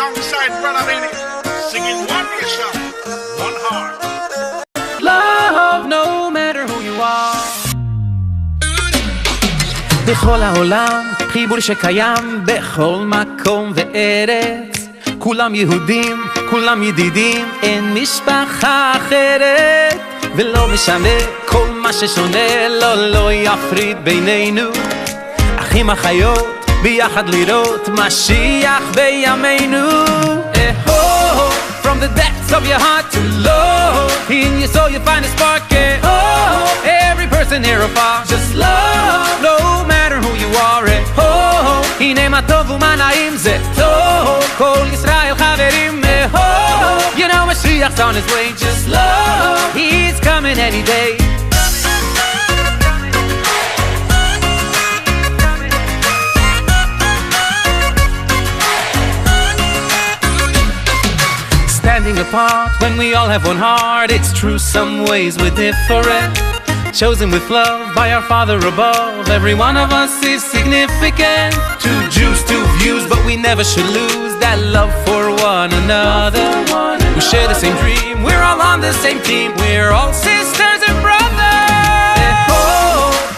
alongside Brother Benny, singing one nation, one heart. Love no matter who you are. בכל העולם, חיבור שקיים בכל מקום וארץ. כולם יהודים, כולם ידידים, אין משפחה אחרת. ולא משנה כל מה ששונה, לא יפריד בינינו. אחים אחיות, ביחד לראות משיח בימינו. From the depths of your heart to low, in your soul you find a spark. Every person here afar, just love, no matter who you are. הנה מה טוב ומה נעים זה טוב, כל ישראל חברים. You know Mashiach's on his way, just love, he's coming any day. Standing apart when we all have one heart. It's true some ways we're different, chosen with love by our Father above. Every one of us is significant. Two Jews, two views, but we never should lose that love for one another. We share the same dream, we're all on the same team. We're all sisters and brothers.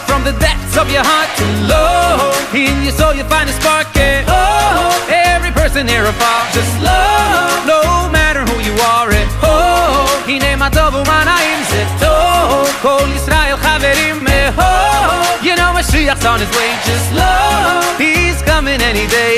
From the depths of your heart to low, in your soul you find a spark. Every person here afar, just love, no matter who you are. הנה מה טוב ומה נעים זה טוב, כל ישראל חברים. You know Mashiach's on his way, just love, he's coming any day.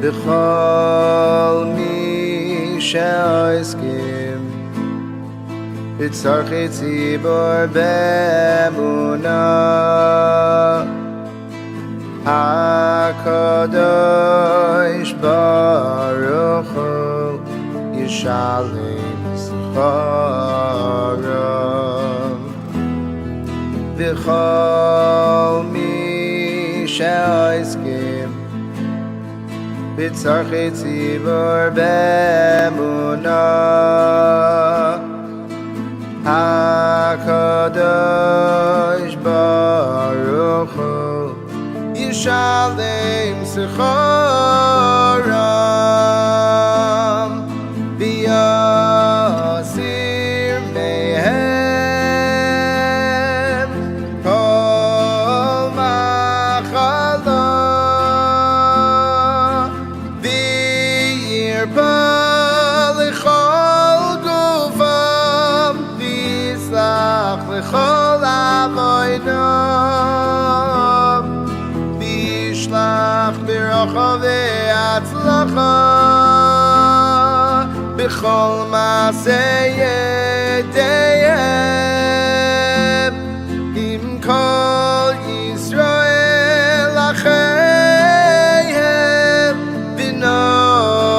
בכל מי שעוסקים בצורכי ציבור באמונה, הקדוש ברוך הוא ישלם שכרם. בכל מי שעוסקים בצורכי ציבור באמונה, הקדוש ברוך הוא ישלם שכרם, ויסיר מהם כל מחלה, וירפא לכל גופם, ויסלח לכל עוונם, וישלח ברכה והצלחה בכל מעשה ידיהם, עם כל ישראל אחיהם, ונאמר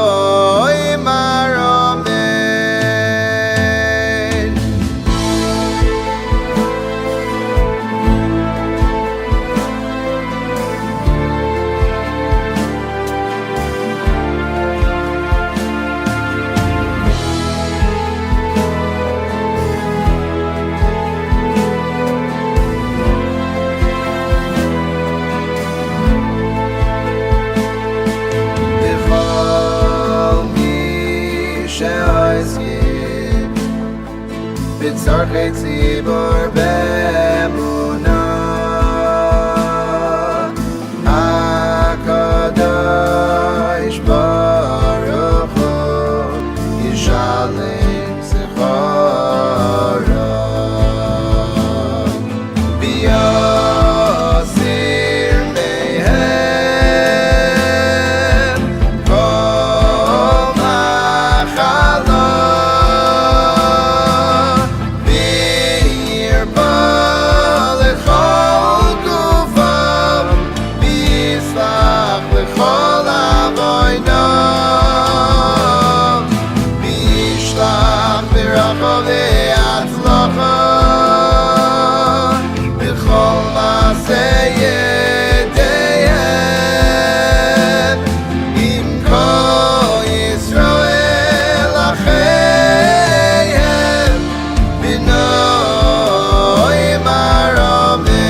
אמן. לצורכי ציבור באמונה. הקדוש ברוך הוא ישלם שכרו ויסיר מהם כל מחלה וירפא לכל גופם ויסלח לכל עוונם וישלח ברכה והצלחה בכל מעשה ידיהם עם כל ישראל אחיהם בנועים הרבים.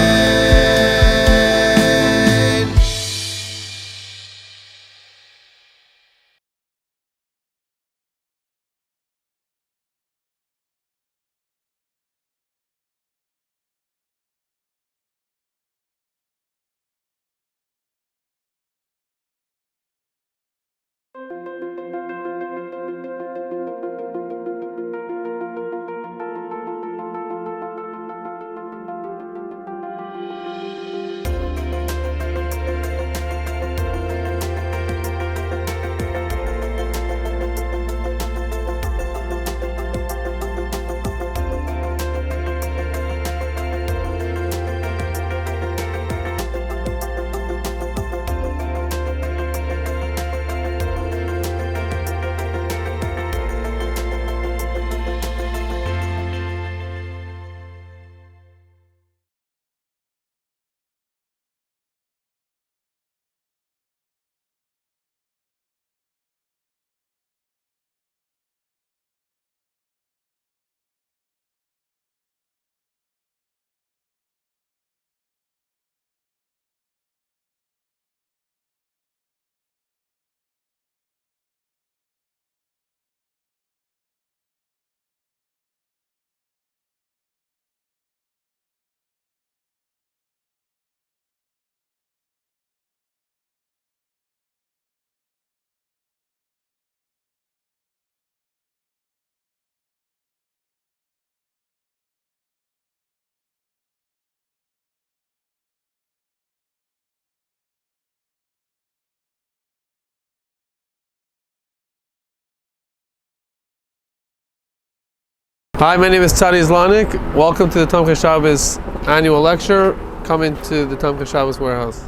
Hi, my name is Tzadi Zlanik. Welcome to the Tomchei Annual lecture. Coming to the Tomchei warehouse.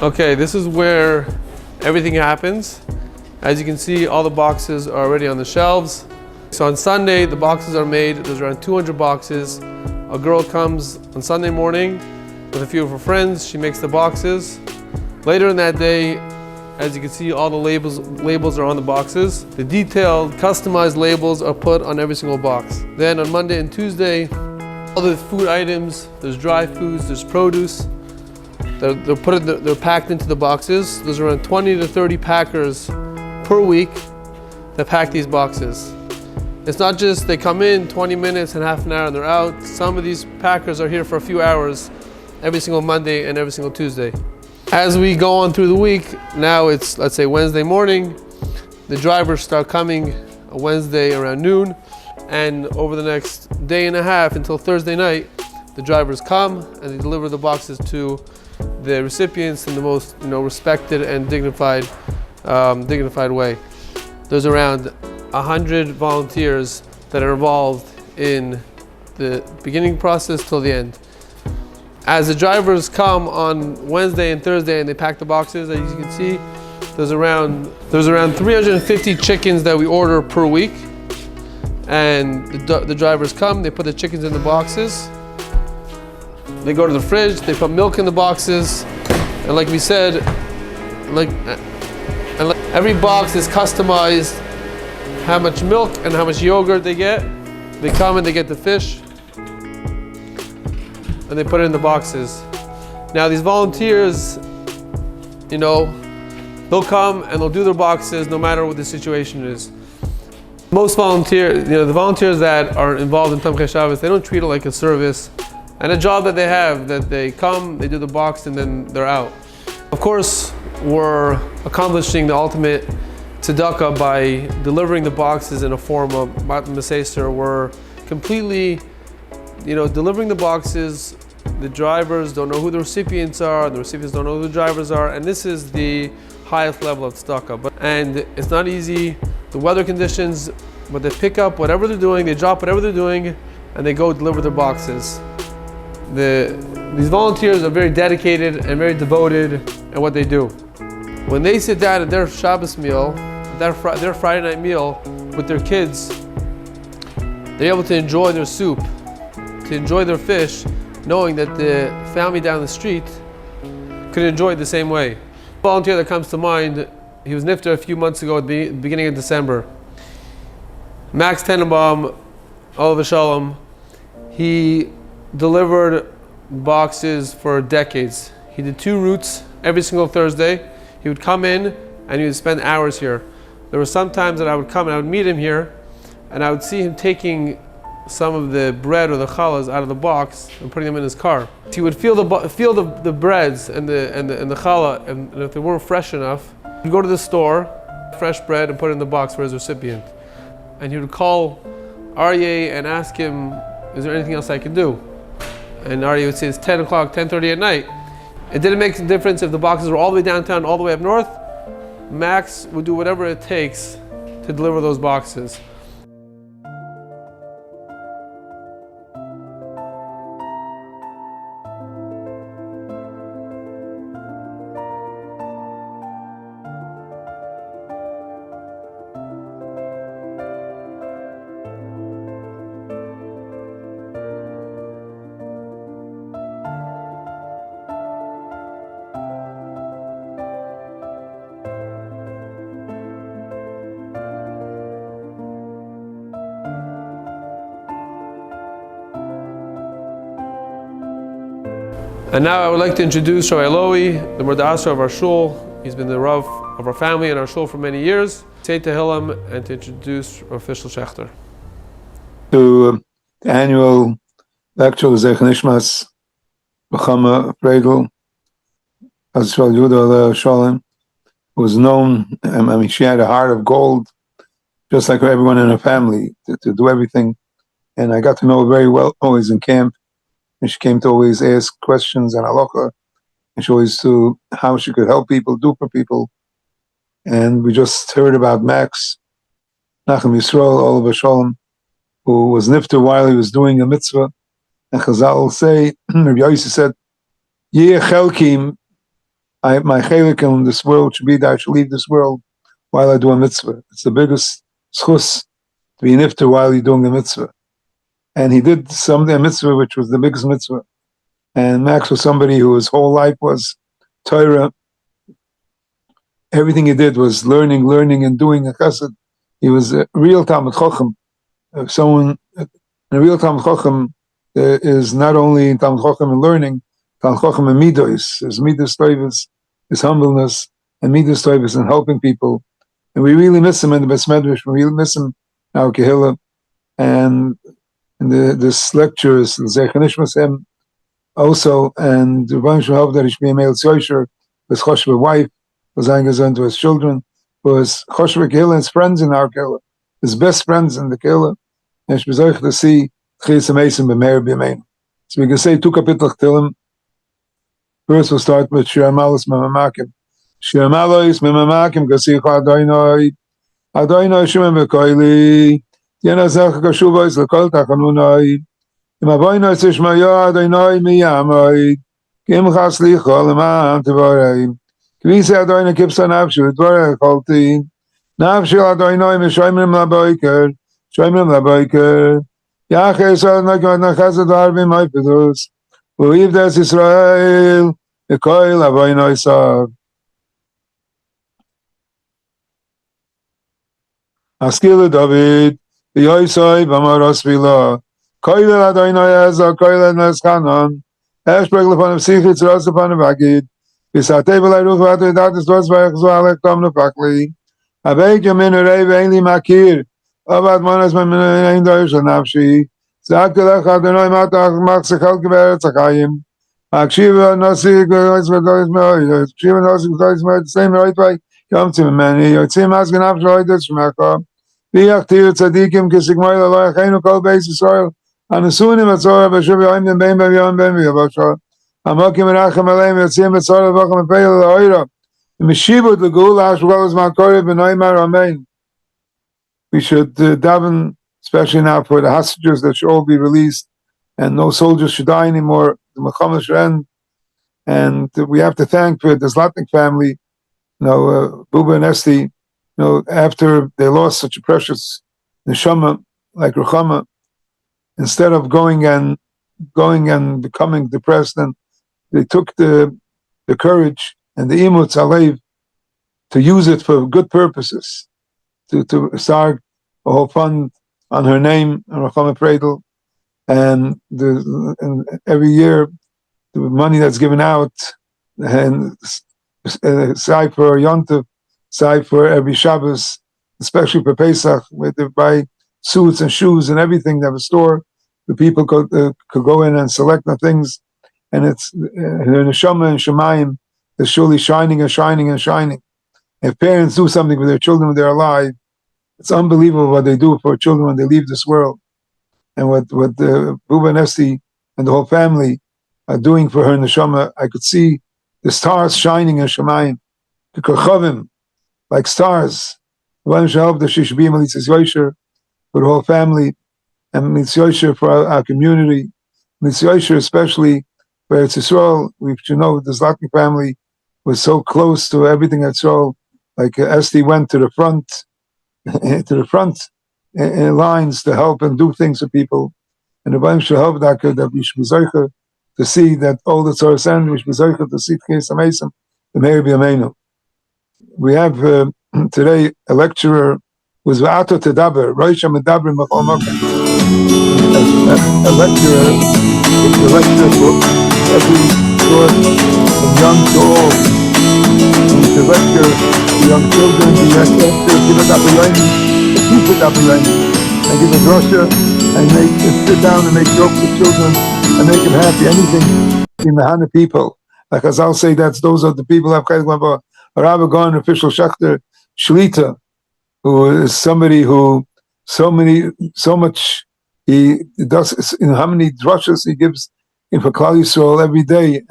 Okay, this is where everything happens. As you can see, all the boxes are already on the shelves. So on Sunday, the boxes are made. There's around 200 boxes. A girl comes on Sunday morning with a few of her friends. She makes the boxes. Later in that day, as you can see, all the labels are on the boxes. The detailed, customized labels are put on every single box. Then on Monday and Tuesday, all the food items, there's dry foods, there's produce, they're packed into the boxes. There's around 20 to 30 packers per week that pack these boxes. It's not just they come in 20 minutes and half an hour and they're out. Some of these packers are here for a few hours every single Monday and every single Tuesday. As we go on through the week, now it's, let's say, Wednesday morning, the drivers start coming Wednesday around noon, and over the next day and a half until Thursday night, the drivers come and they deliver the boxes to the recipients in the most respected and dignified way. There's around 100 volunteers that are involved in the beginning process till the end. As the drivers come on Wednesday and Thursday and they pack the boxes, as you can see, there's around 350 chickens that we order per week. And the drivers come, they put the chickens in the boxes. They go to the fridge, they put milk in the boxes. And like we said, every box is customized, how much milk and how much yogurt they get. They come and they get the fish, and they put it in the boxes. Now these volunteers, they'll come and they'll do their boxes no matter what the situation is. Most volunteers, the volunteers that are involved in Tomchei Shabbos, they don't treat it like a service and a job that they have, that they come, they do the box, and then they're out. Of course, we're accomplishing the ultimate tzedakah by delivering the boxes in a form of Matan B'Seiser. We're completely, delivering the boxes. The drivers don't know who the recipients are, the recipients don't know who the drivers are, and this is the highest level of tzedakah. And it's not easy, the weather conditions, but they pick up whatever they're doing, they drop whatever they're doing, and they go deliver their boxes. These volunteers are very dedicated and very devoted in what they do. When they sit down at their Shabbos meal, their Friday night meal with their kids, they're able to enjoy their soup, to enjoy their fish, knowing that the family down the street could enjoy it the same way. A volunteer that comes to mind, he was nifter a few months ago at the beginning of December. Max Tenenbaum, Olav Shalom, he delivered boxes for decades. He did 2 routes every single Thursday. He would come in and he would spend hours here. There were some times that I would come and I would meet him here, and I would see him taking some of the bread or the challahs out of the box and putting them in his car. He would feel the breads and the challah, and if they weren't fresh enough, he'd go to the store, fresh bread, and put it in the box for his recipient. And he would call Aryeh and ask him, "Is there anything else I can do?" And Aryeh would say, "It's 10 o'clock, 10:30 at night." It didn't make a difference if the boxes were all the way downtown, all the way up north. Max would do whatever it takes to deliver those boxes. And now I would like to introduce Rabbi Lowy, the Mordasra of our shul. He's been the Rav of our family and our shul for many years. Say tehilim and to introduce Rabbi Fishel Schachter. To the annual lecture of Zech Nishmas B'chama Freidel, Azrael Yudah Shalom, who was known, she had a heart of gold, just like everyone in her family, to do everything. And I got to know her very well, always in camp. And she came to always ask questions and halacha, and she always to how she could help people, do for people. And we just heard about Max Nachum Yisrael, Olav Shalom, who was nifter while he was doing a mitzvah. And Chazal say, Rabbi Yossi said, "Yeh chelkim, my chelik in this world should be that I should leave this world while I do a mitzvah." It's the biggest schus to be nifter while you're doing a mitzvah. And he did a mitzvah which was the biggest mitzvah. And Max was somebody who his whole life was Torah. Everything he did was learning and doing a chesed. He was a real Talmid Chacham. A real Talmid Chacham is not only Talmid Chacham in learning, Talmid Chacham in midos. His midos toivus, his humbleness, and midos toivus in helping people. And we really miss him in the Beis Medrash. We really miss him in our Kehillah. And this lecture is Zech Nishmas him also, and the Rebbeinu should hope that he should be a male tzosher, his choshev wife, was angazon to his children, was choshev Kehillah, his friends in our Kehillah, his best friends in the Kehillah, and she was able to see Chis Amesim b'meir b'yamein. So we can say 2 kapitach Tehillim. First we'll start with Shir Amalos Memamakim. Shir Amalos Memamakim Gasicha Adonai Adonai Shemem V'koili Yenazach Kashuva L'kol Tachanunai Im Avoino Tzishmaya Adonai Miyamai Kim Chaslicha L'man Tevarei Kvisa Adonai Kipsa Nafshu Dvarei Cholti Nafshu Adonai Mishoimrim Laboiker Shoimrim Laboiker Yaches Adonai Nachazad Arvim Haipidus Uivdas Israel L'koil Avoino Isav Askil David Yoisoi Bamaros Vila Koil Adonai Ezra Koil Neskanon Eshbreg Lepan of Sichitz Ros Lepan of Agid Visate Velaruch Vatu Datus Dos Vayach Zoalek Tom Nefakli Abeg Yamin Urei Ve'en Li Makir Abad manas mein ein Deutsch nafshi. Sagt lech Adonai matach machsechal geberet zakayim. Akshiva nasi goyis v'goyis me'oy. Akshiva nasi goyis me'oy. The same right way. Come to me. Yotzim asken afshoy das shmecha. Biach tir tzadikim kisigmoy lo yachenu kol beis Yisrael. Anasunim atzorah b'shuv yoyim den bein b'yom ben v'yavashah. Amokim menachem aleim yotzim atzorah v'cham v'peil l'oira. Meshibut l'gula ashvol zman korev v'noymar amen. We should daven, especially now for the hostages that should all be released, and no soldiers should die anymore. The Milchama should end, and we have to thank the Zlatnik family, Buba and Esti, after they lost such a precious neshama like Ruchama, instead of going and becoming depressed, and they took the courage and the imut alev to use it for good purposes, to start a whole fund on her name, Ruchama Pradel, and every year the money that's given out, and side for Yontif, side for every Shabbos, especially for Pesach, where they buy suits and shoes and everything. They have a store. The people could go in and select the things, and it's her neshama and shemayim is surely shining and shining and shining. If parents do something for their children when they're alive, it's unbelievable what they do for children when they leave this world, and what Buba and Esti and the whole family are doing for her neshama. I could see the stars shining in Shemayim, the kochavim, like stars. One should help the Shishbim Mitzvah Yosher for the whole family, and Mitzvah Yosher for our community. Mitzvah Yosher especially for Eretz Yisrael. We should know the Zlatnik family was so close to everything at Yisrael. Like Esti went to the front lines to help and do things for people, and the Rebbeim should help that we should be zeicher to see that all the Torah send, we should be zeicher to see Tchias HaMesim, the Meir B'Yameinu. We have today a lecturer was V'ato Tedaber, Rosh HaMedaber M'chol Mokem. A lecturer, it's a lecture book, every sort, from young to old. It's a lecture to young children, the lecture, give it Abiyaini, keep it Abiyaini, and give a drosha, and sit down and make jokes with children, and make them happy. Anything in the Hana people. Like as I'll say, those are the people I've kind of Rabbi Fishel Schachter, shlita, who is somebody who so much he does, how many drushes he gives in for Klal Yisrael every day,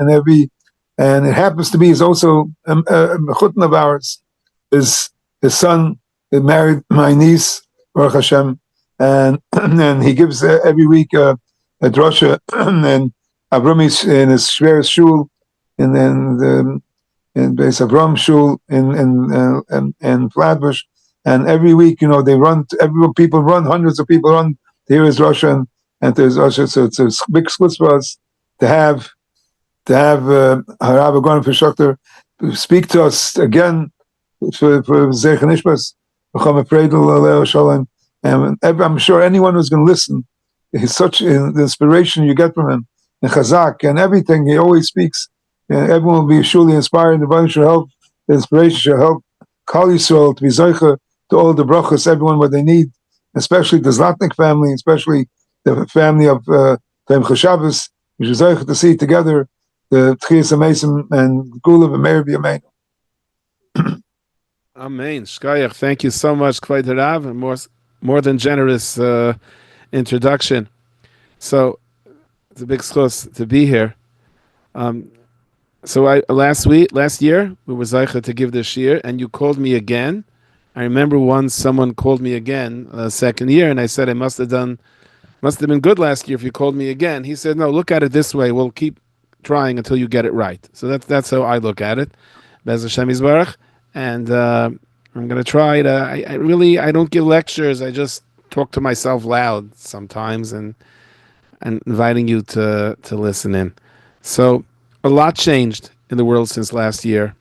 and it happens to be is also a mechutn of ours. His son married my niece, Baruch Hashem, and he gives every week a drasha and Avram in his Shver Shul, and then in Beis Avram Shul in Flatbush, and every week people run, hundreds of people run to hear his drasha and to his drasha. So it's a big schutz for us to have Rabbi Fishel Schachter speak to us again for Zeich Nishmas, Ruchama Pradel Alei Shalom, and I'm sure anyone who's going to listen, he's such the inspiration you get from him, and Chazak and everything he always speaks. Everyone will be surely inspired. The Bible should help. The inspiration should help Kal Yisrael to be zeicher to all the brachos, everyone what they need, especially the Zlatnik family, especially the family of Tomchei Shabbos. We should zeicher to see together the Tchias HaMesim and Gula v'Meir B'Yameinu. Amen. Shkayach, thank you so much, Kvod Rav, and more than generous introduction. So it's a big schos to be here. So last year we were zeicha to give this year, and you called me again. I remember once someone called me again second year, and I said I must have been good last year if you called me again. He said, no, look at it this way. We'll keep trying until you get it right. So that's how I look at it. Bez Hashem Yisbarach. And I'm going to try it. I don't give lectures. I just talk to myself loud sometimes and inviting you to listen in. So a lot changed in the world since last year.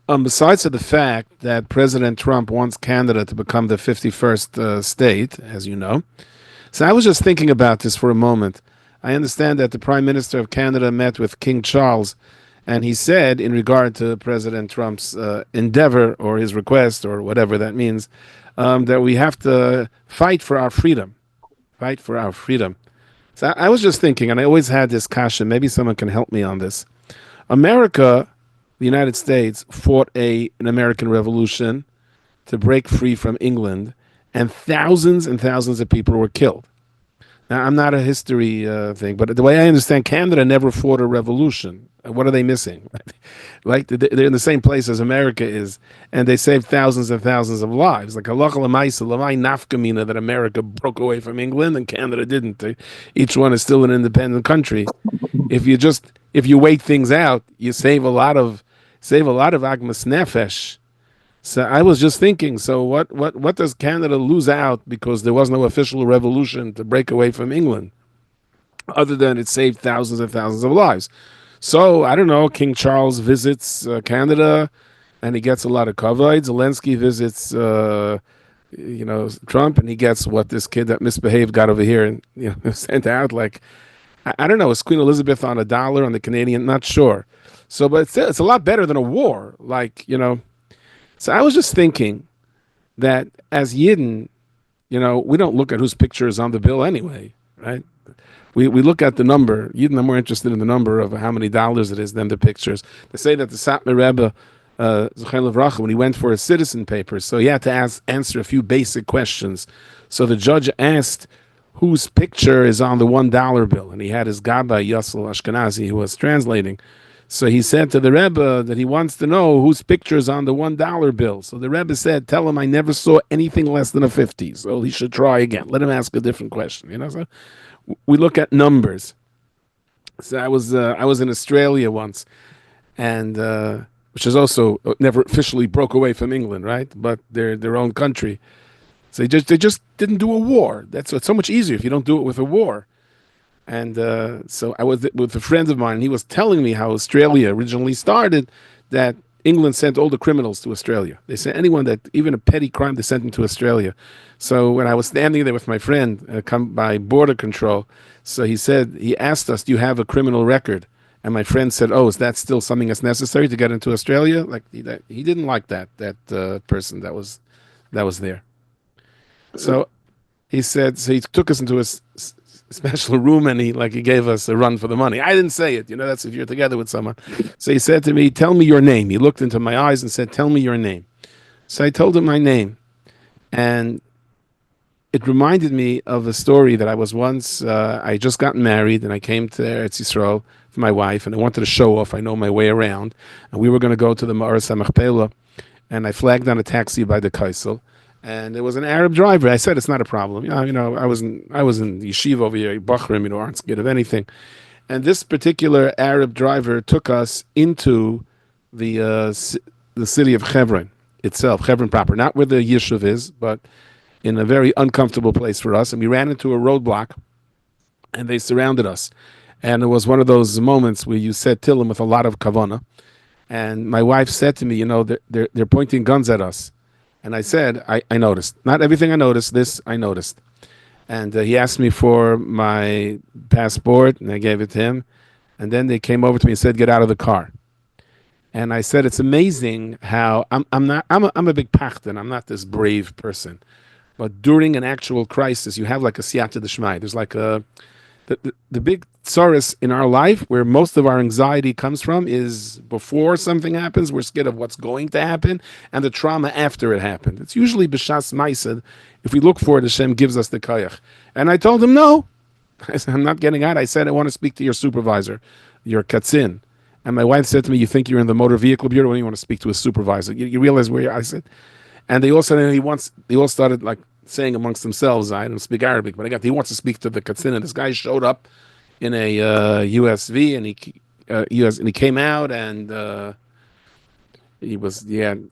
Besides the fact that President Trump wants Canada to become the 51st state, as you know. So I was just thinking about this for a moment. I understand that the Prime Minister of Canada met with King Charles And he said, in regard to President Trump's endeavor or his request or whatever that means, that we have to fight for our freedom. Fight for our freedom. So I was just thinking, and I always had this kasha, maybe someone can help me on this. America, the United States, fought an American Revolution to break free from England, and thousands of people were killed. Now, I'm not a history thing, but the way I understand, Canada never fought a revolution. What are they missing? Like they're in the same place as America is, and they saved thousands and thousands of lives. Like halacha l'maisa, l'may nafkamina, that America broke away from England and Canada didn't. Each one is still an independent country. If you wait things out, you save a lot of agmas nefesh. So I was just thinking, so what does Canada lose out because there was no official revolution to break away from England, other than it saved thousands and thousands of lives? So I don't know. King Charles visits Canada, and he gets a lot of kavod. Zelensky visits, Trump, and he gets what this kid that misbehaved got over here and sent out. Like I don't know. Is Queen Elizabeth on $1 on the Canadian? Not sure. So, but it's a lot better than a war. So I was just thinking that as Yidden, we don't look at whose picture is on the bill anyway, right? We look at the number. Yidden are more interested in the number of how many dollars it is than the pictures. They say that the Satmar Rebbe, Zechel Livracha, when he went for his citizen papers, so he had to answer a few basic questions. So the judge asked whose picture is on the $1 bill, and he had his Gabbai Yossel Ashkenazi who was translating. So he said to the Rebbe that he wants to know whose picture is on the $1 bill. So the Rebbe said, tell him I never saw anything less than a 50. So he should try again. Let him ask a different question. So we look at numbers. So I was in Australia once, and which is also never officially broke away from England, right? But they're their own country. So they just didn't do a war. It's so much easier if you don't do it with a war. And so I was with a friend of mine, and he was telling me how Australia originally started, that England sent all the criminals to Australia. They sent anyone that, even a petty crime, they sent them to Australia. So when I was standing there with my friend, come by border control, so he asked us, do you have a criminal record? And my friend said, oh, is that still something that's necessary to get into Australia? Like he didn't like that person that was there. So he said, so he took us into a special room, and he gave us a run for the money. I didn't say it, that's if you're together with someone. So he said to me, tell me your name. He looked into my eyes and said, tell me your name. So I told him my name, and it reminded me of a story that I was once, I just gotten married, and I came to Eretz Yisrael for my wife, and I wanted to show off I know my way around, and we were going to go to the Ma'aras HaMachpelah, and I flagged down a taxi by the Kaisel. And there was an Arab driver. I said, it's not a problem. I was in yeshiva over here, Bachrim, aren't scared of anything. And this particular Arab driver took us into the city of Hebron itself, Hebron proper, not where the yeshiv is, but in a very uncomfortable place for us. And we ran into a roadblock, and they surrounded us. And it was one of those moments where you said Tehillim with a lot of kavanah. And my wife said to me, they're pointing guns at us. And I said, I noticed. Not everything I noticed, this I noticed. And he asked me for my passport, and I gave it to him. And then they came over to me and said, get out of the car. And I said, it's amazing how I'm a big pachtan. I'm not this brave person. But during an actual crisis, you have like a siyata d'shmai. There's like the big tsaris in our life where most of our anxiety comes from is before something happens, we're scared of what's going to happen, and the trauma after it happened. It's usually b'shas ma'aseh. If we look for it, Hashem gives us the koyach. And I told him, no. I said, I'm not getting out. I said, I want to speak to your supervisor, your katzin. And my wife said to me, you think you're in the motor vehicle bureau when you want to speak to a supervisor? You realize where you're? I said, and they all said they all started like saying amongst themselves, I don't speak Arabic, but he wants to speak to the katzin. And this guy showed up in a USV, and he came out, and he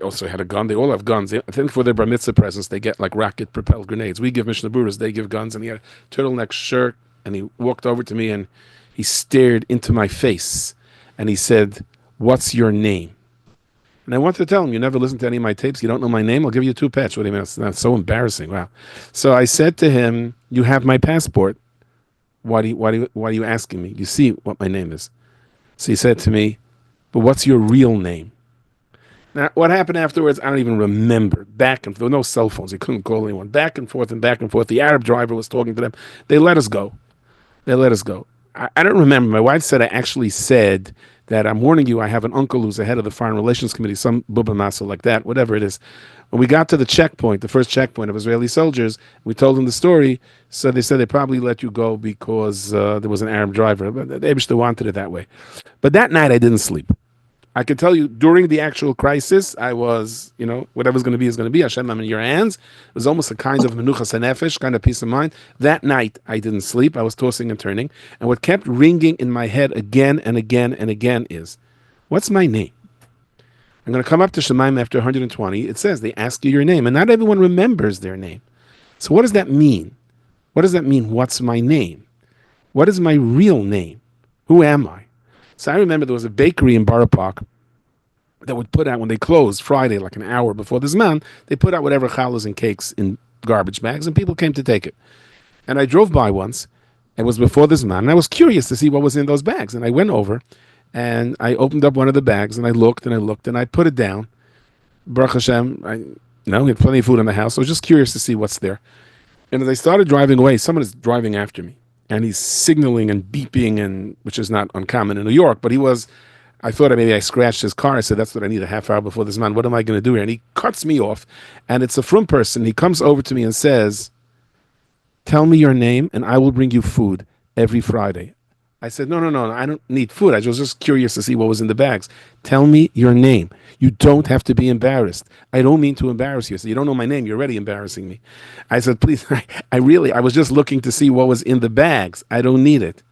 also had a gun. They all have guns. I think for their bar mitzvah presents, they get like rocket propelled grenades. We give Mishnah Buras, they give guns. And he had a turtleneck shirt, and he walked over to me, and he stared into my face, and he said, what's your name? And I wanted to tell him, you never listened to any of my tapes, you don't know my name, I'll give you 2 pets. What do you mean? That's so embarrassing. Wow. So I said to him, you have my passport. Why are you asking me? You see what my name is. So he said to me, but what's your real name? Now, what happened afterwards, I don't even remember. Back and forth, there were no cell phones. They couldn't call anyone. Back and forth and back and forth. The Arab driver was talking to them. They let us go. I don't remember. My wife said I actually said that I'm warning you, I have an uncle who's the head of the Foreign Relations Committee, some bubba massa like that, whatever it is. When we got to the checkpoint, the first checkpoint of Israeli soldiers, we told them the story. So they said they probably let you go because there was an Arab driver. But they still wanted it that way. But that night I didn't sleep. I can tell you during the actual crisis, I was, whatever's going to be is going to be. Hashem, I'm in your hands. It was almost a kind of menuchas hanefesh, kind of peace of mind. That night, I didn't sleep. I was tossing and turning. And what kept ringing in my head again and again and again is, what's my name? I'm going to come up to Shemaim after 120. It says they ask you your name, and not everyone remembers their name. So what does that mean? What does that mean? What's my name? What is my real name? Who am I? So I remember there was a bakery in Borough Park that would put out, when they closed Friday, like an hour before this man, they put out whatever challahs and cakes in garbage bags, and people came to take it. And I drove by once. It was before this man, and I was curious to see what was in those bags. And I went over, and I opened up one of the bags, and I looked, and I put it down. Baruch Hashem, we had plenty of food in the house, so I was just curious to see what's there. And as I started driving away, someone is driving after me. And he's signaling and beeping, and which is not uncommon in New York, but I thought maybe I scratched his car. I said, that's what I need a half hour before this man. What am I going to do here? And he cuts me off, and it's a frum person. He comes over to me and says, tell me your name, and I will bring you food every Friday. I said, no, I don't need food. I was just curious to see what was in the bags. Tell me your name. You don't have to be embarrassed. I don't mean to embarrass you. So you don't know my name. You're already embarrassing me. I said, please, I was just looking to see what was in the bags. I don't need it.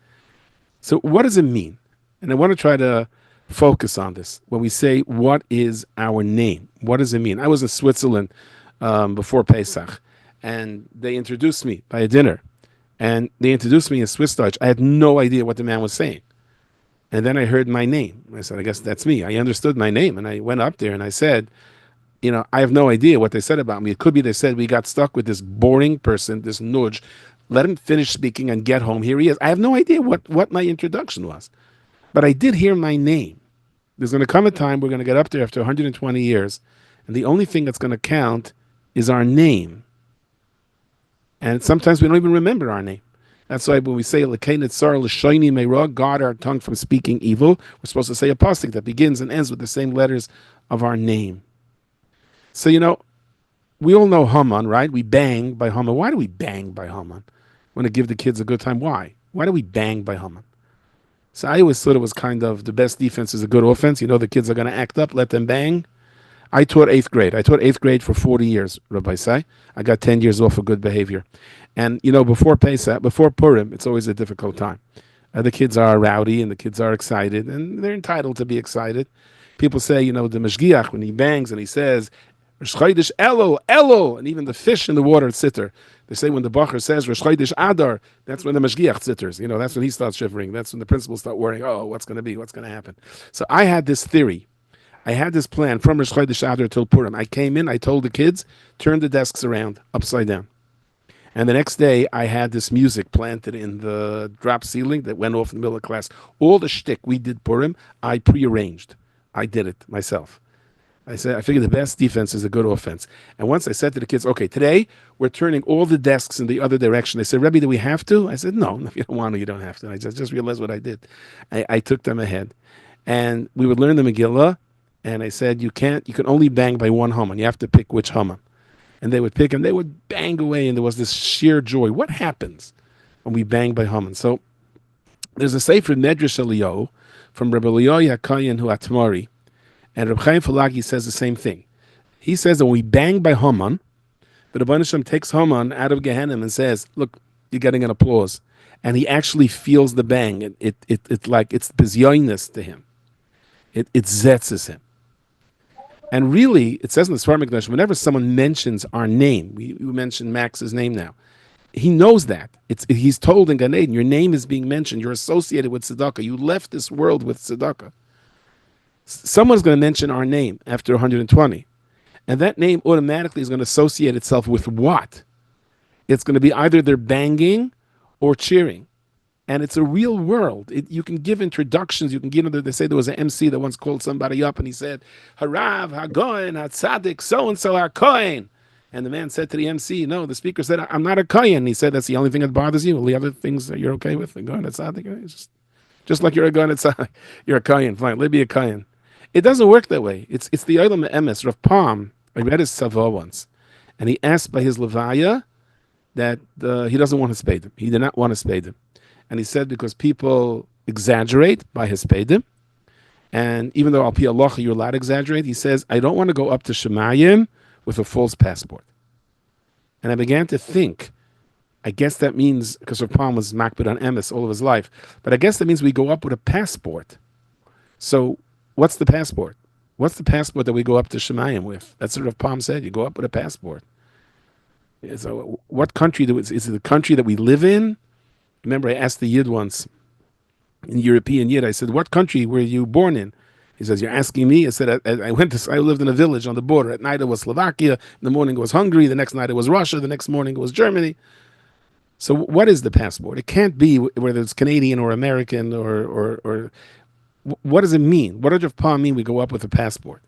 So what does it mean? And I want to try to focus on this. When we say, what is our name? What does it mean? I was in Switzerland before Pesach, and they introduced me by a dinner. And they introduced me in Swiss Dutch. I had no idea what the man was saying. And then I heard my name. I said, I guess that's me. I understood my name. And I went up there and I said, I have no idea what they said about me. It could be they said we got stuck with this boring person, this nudge. Let him finish speaking and get home. Here he is. I have no idea what my introduction was. But I did hear my name. There's going to come a time we're going to get up there after 120 years. And the only thing that's going to count is our name. And sometimes we don't even remember our name. That's why when we say guard our tongue from speaking evil, we're supposed to say a pasuk that begins and ends with the same letters of our name. So, we all know Haman, right? We bang by Haman. Why do we bang by Haman? Want to give the kids a good time? Why? Why do we bang by Haman? So I always thought it was kind of the best defense is a good offense. The kids are going to act up, let them bang. I taught 8th grade. I taught 8th grade for 40 years, Rabbi Say. I got 10 years off for good behavior. And, before Pesach, before Purim, it's always a difficult time. The kids are rowdy and the kids are excited, and they're entitled to be excited. People say, the Mashgiach, when he bangs and he says, Rosh Chodesh Elul, Elul, and even the fish in the water sitter. They say when the Bacher says Rosh Chodesh Adar, that's when the Mashgiach sitters. That's when he starts shivering. That's when the principals start worrying, what's going to be? What's going to happen? So I had this theory. I had this plan from Rosh Chodesh Adar till Purim. I came in, I told the kids, turn the desks around, upside down. And the next day, I had this music planted in the drop ceiling that went off in the middle of class. All the shtick we did Purim, I prearranged. I did it myself. I figured the best defense is a good offense. And once I said to the kids, okay, today we're turning all the desks in the other direction. They said, Rebbe, do we have to? I said, no, if you don't want to, you don't have to. And I just realized what I did. I took them ahead. And we would learn the Megillah. And I said, you can only bang by one Haman. You have to pick which Haman. And they would pick, and they would bang away, and there was this sheer joy. What happens when we bang by Haman? So there's a sefer Medrash Eliyahu from Rabbi Lowy HaKayin Hu Atmari, and Reb Chaim Falagi says the same thing. He says that when we bang by Haman, the Rebbeinu Shem takes Haman out of Gehenna and says, look, you're getting an applause. And he actually feels the bang. It's like it's bizyoinus to him. It zetzes him. And really, it says in the Sfar Mikdash, whenever someone mentions our name, we mention Max's name now, he knows that. He's told in Gan Eden, your name is being mentioned. You're associated with tzedakah. You left this world with tzedakah. Someone's going to mention our name after 120. And that name automatically is going to associate itself with what? It's going to be either they're banging or cheering. And it's a real world. You can give introductions. You can give. They say there was an MC that once called somebody up and he said, "Harav, Hagoin, Hatzadik, so and so, Hakoin." And the man said to the MC, "No." The speaker said, "I'm not a kohen." He said, "That's the only thing that bothers you. All the other things that you're okay with, Hagoin, Hatzadik, just like you're a Hagoin, Hatzadik, you're a kohen. Fine, let me be a kohen." It doesn't work that way. It's the Olam Emes. Rav Palm, I read his Savo once, and he asked by his Levaya that he doesn't want to spade him. He did not want to spade him. And he said because people exaggerate by his pedim, and even though al pi halacha you're allowed to exaggerate, he says, I don't want to go up to Shemayim with a false passport. And I began to think, I guess that means, because Rav Palm was makbid on emes all of his life, but I guess that means we go up with a passport. So what's the passport? What's the passport that we go up to Shemayim with? That's what Rav Palm said. You go up with a passport. So what country is it? The country that we live in? Remember, I asked the Yid once, in European Yid, I said, what country were you born in? He says, you're asking me? I said, I lived in a village on the border. At night it was Slovakia, in the morning it was Hungary, the next night it was Russia, the next morning it was Germany. So what is the passport? It can't be whether it's Canadian or American or what does it mean? What does Rav Palm mean we go up with a passport?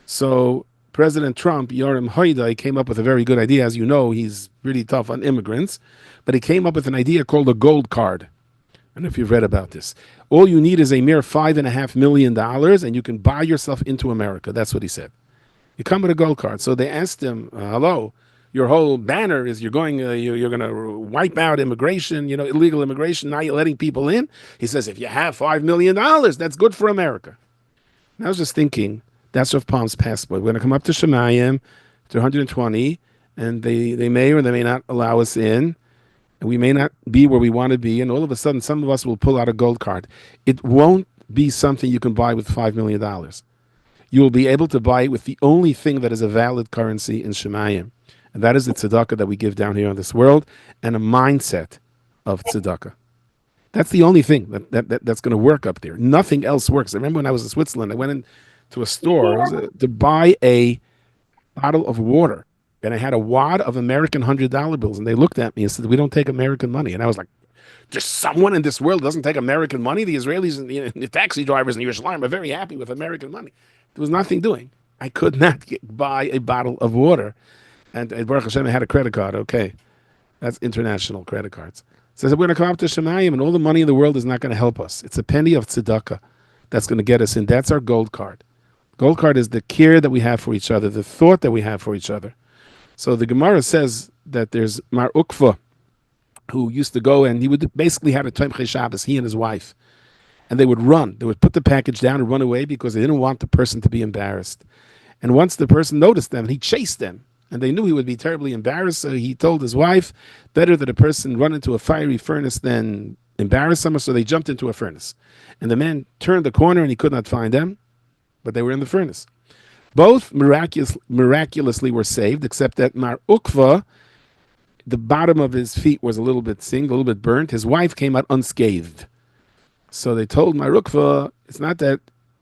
So President Trump, Yoram Hoydai, came up with a very good idea. As you know, he's really tough on immigrants. But he came up with an idea called a gold card. I don't know if you've read about this. All you need is a mere $5.5 million, and you can buy yourself into America. That's what he said. You come with a gold card. So they asked him, hello, your whole banner is you're going to wipe out immigration, illegal immigration. Now you're letting people in. He says, if you have $5 million, that's good for America. And I was just thinking, that's Rav Palm's passport. We're going to come up to Shemayim, to 120, and they may or they may not allow us in. And we may not be where we want to be, and all of a sudden some of us will pull out a gold card. It won't be something you can buy with $5 million. You will be able to buy it with the only thing that is a valid currency in Shemayim, and that is the tzedakah that we give down here in this world, and a mindset of tzedakah. That's the only thing that's going to work up there. Nothing else works. I remember when I was in Switzerland, I went into a store to buy a bottle of water. And I had a wad of American $100 bills, and they looked at me and said, "We don't take American money." And I was like, "There's someone in this world that doesn't take American money." The Israelis and the taxi drivers in Yerushalayim are very happy with American money. There was nothing doing. I could not buy a bottle of water, and Baruch Hashem, I had a credit card. Okay, that's international credit cards. So we're going to come up to Shemayim, and all the money in the world is not going to help us. It's a penny of tzedakah that's going to get us in. That's our gold card. Gold card is the care that we have for each other, the thought that we have for each other. So the Gemara says that there's Mar Ukva, who used to go, and he would basically had a Tomchei Shabbos, he and his wife, and they would run. They would put the package down and run away because they didn't want the person to be embarrassed. And once the person noticed them, he chased them, and they knew he would be terribly embarrassed. So he told his wife, better that a person run into a fiery furnace than embarrass them. So they jumped into a furnace, and the man turned the corner and he could not find them, but they were in the furnace. Both miraculously were saved, except that Mar Ukva, the bottom of his feet was a little bit singed, a little bit burnt. His wife came out unscathed. So they told Mar Ukva, it's not that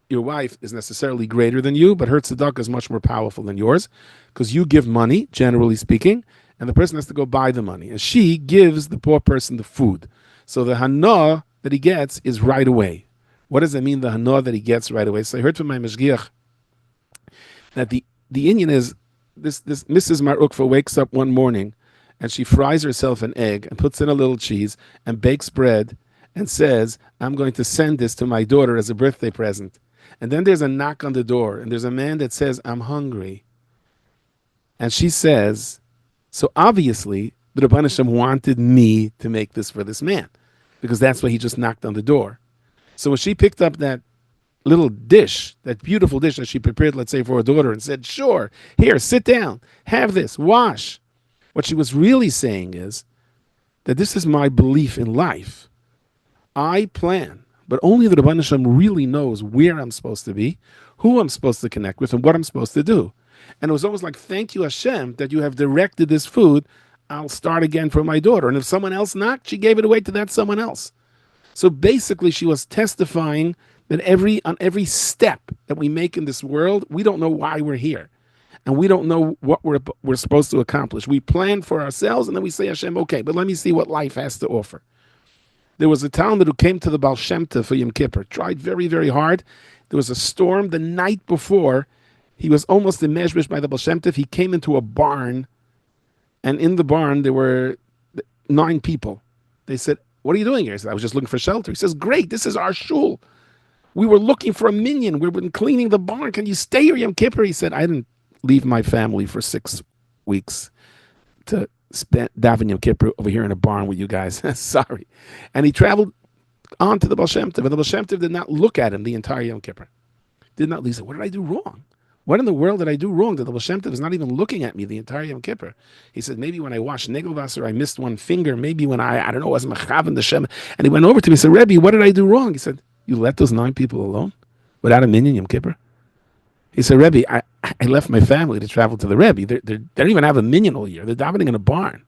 your wife is necessarily greater than you, but her tzedakah is much more powerful than yours, because you give money, generally speaking, and the person has to go buy the money. And she gives the poor person the food. So the hana that he gets is right away. What does it mean, the hana that he gets right away? So I heard from my mashgiach that the Indian is, this Mrs. Mar Ukva wakes up one morning and she fries herself an egg and puts in a little cheese and bakes bread and says, I'm going to send this to my daughter as a birthday present. And then there's a knock on the door and there's a man that says, I'm hungry. And she says, so obviously the Rebbeinu Shem wanted me to make this for this man, because that's why he just knocked on the door. So when she picked up that little dish, that beautiful dish that she prepared, let's say, for her daughter, and said, sure, here, sit down, have this, wash. What she was really saying is that this is my belief in life. I plan, but only the Rebbeinu Shem really knows where I'm supposed to be, who I'm supposed to connect with, and what I'm supposed to do. And it was almost like, thank you, Hashem, that you have directed this food. I'll start again for my daughter. And if someone else knocked, she gave it away to that someone else. So basically, she was testifying that on every step that we make in this world, we don't know why we're here. And we don't know what we're supposed to accomplish. We plan for ourselves, and then we say, Hashem, okay, but let me see what life has to offer. There was a Talmud who came to the Baal Shem Tov for Yom Kippur, tried very, very hard. There was a storm the night before. He was almost immersed by the Baal Shem Tov. He came into a barn, and in the barn there were 9 people. They said, "What are you doing here?" He said, "I was just looking for shelter." He says, "Great, this is our shul. We were looking for a minyan. We've been cleaning the barn. Can you stay here Yom Kippur?" He said, "I didn't leave my family for 6 weeks to spend daven Yom Kippur over here in a barn with you guys." Sorry. And he traveled on to the Baal Shem Tov, and the Baal Shem Tov did not look at him the entire Yom Kippur. Did not. He said, "What did I do wrong? What in the world did I do wrong that the Baal Shem Tov is not even looking at me the entire Yom Kippur?" He said, "Maybe when I washed Negelvasser, I missed one finger. Maybe when I don't know, was Mechavan the Shem." And he went over to me and said, "Rebbe, what did I do wrong?" He said, "You let those 9 people alone without a minyan Yom Kippur?" He said, "Rebbe, I left my family to travel to the Rebbe. They don't even have a minyan all year. They're davening in a barn."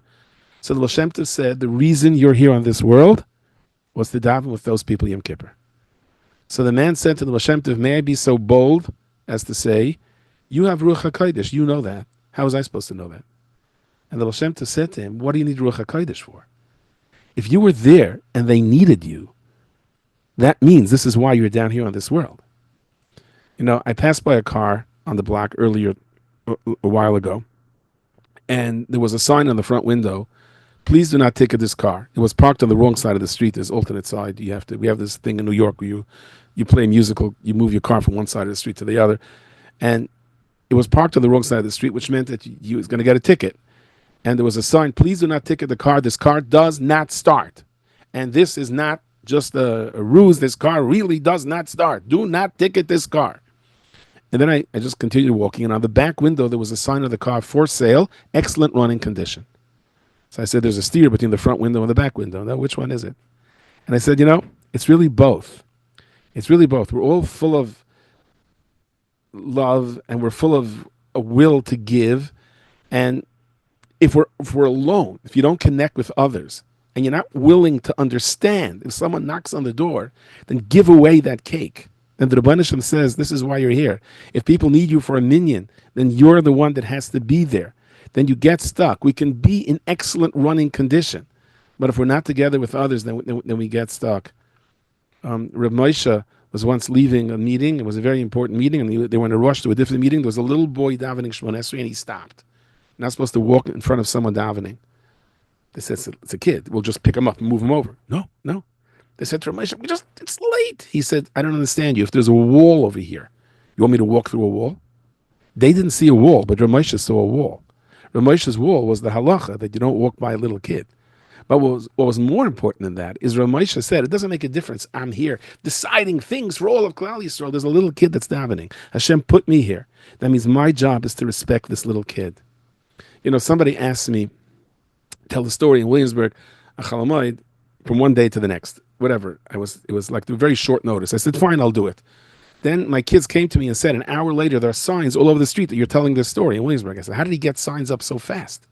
So the Baal Shem Tov said, "The reason you're here on this world was to daven with those people Yom Kippur." So the man said to the Baal Shem Tov, "May I be so bold as to say, you have Ruach HaKodesh, you know that. How was I supposed to know that?" And the Baal Shem Tov said to him, "What do you need Ruach HaKodesh for? If you were there and they needed you, that means this is why you're down here on this world." You know, I passed by a car on the block earlier, a while ago, and there was a sign on the front window, "Please do not ticket this car." It was parked on the wrong side of the street. There's alternate side. We have this thing in New York where you play musical, you move your car from one side of the street to the other. And it was parked on the wrong side of the street, which meant that you was going to get a ticket. And there was a sign, "Please do not ticket the car. This car does not start." And this is not just a ruse. This car really does not start. Do not ticket this car. And then I just continued walking, and on the back window, there was a sign of the car, "For sale, excellent running condition." So I said, "There's a steer between the front window and the back window. Now, which one is it?" And I said, it's really both. It's really both. We're all full of love, and we're full of a will to give. And if we're alone, if you don't connect with others, and you're not willing to understand, if someone knocks on the door, then give away that cake. And the Rebbeinu Shem says, this is why you're here. If people need you for a minyan, then you're the one that has to be there. Then you get stuck. We can be in excellent running condition, but if we're not together with others, then we get stuck. Reb Moshe was once leaving a meeting. It was a very important meeting, and they were in a rush to a different meeting. There was a little boy davening Shemona Esrei, and he stopped. You're not supposed to walk in front of someone davening. They said, "It's a kid. We'll just pick him up and move him over." No. They said to Reb Moshe, "It's late." He said, "I don't understand you. If there's a wall over here, you want me to walk through a wall?" They didn't see a wall, but Reb Moshe saw a wall. Reb Moshe's wall was the halacha that you don't walk by a little kid. But what was more important than that is Reb Moshe said, it doesn't make a difference. I'm here deciding things for all of Klal Yisrael. There's a little kid that's davening. Hashem put me here. That means my job is to respect this little kid. Somebody asked me, tell the story in Williamsburg, a Chalamoid, from one day to the next. Whatever. It was like a very short notice. I said, fine, I'll do it. Then my kids came to me and said, an hour later, there are signs all over the street that you're telling this story in Williamsburg. I said, how did he get signs up so fast?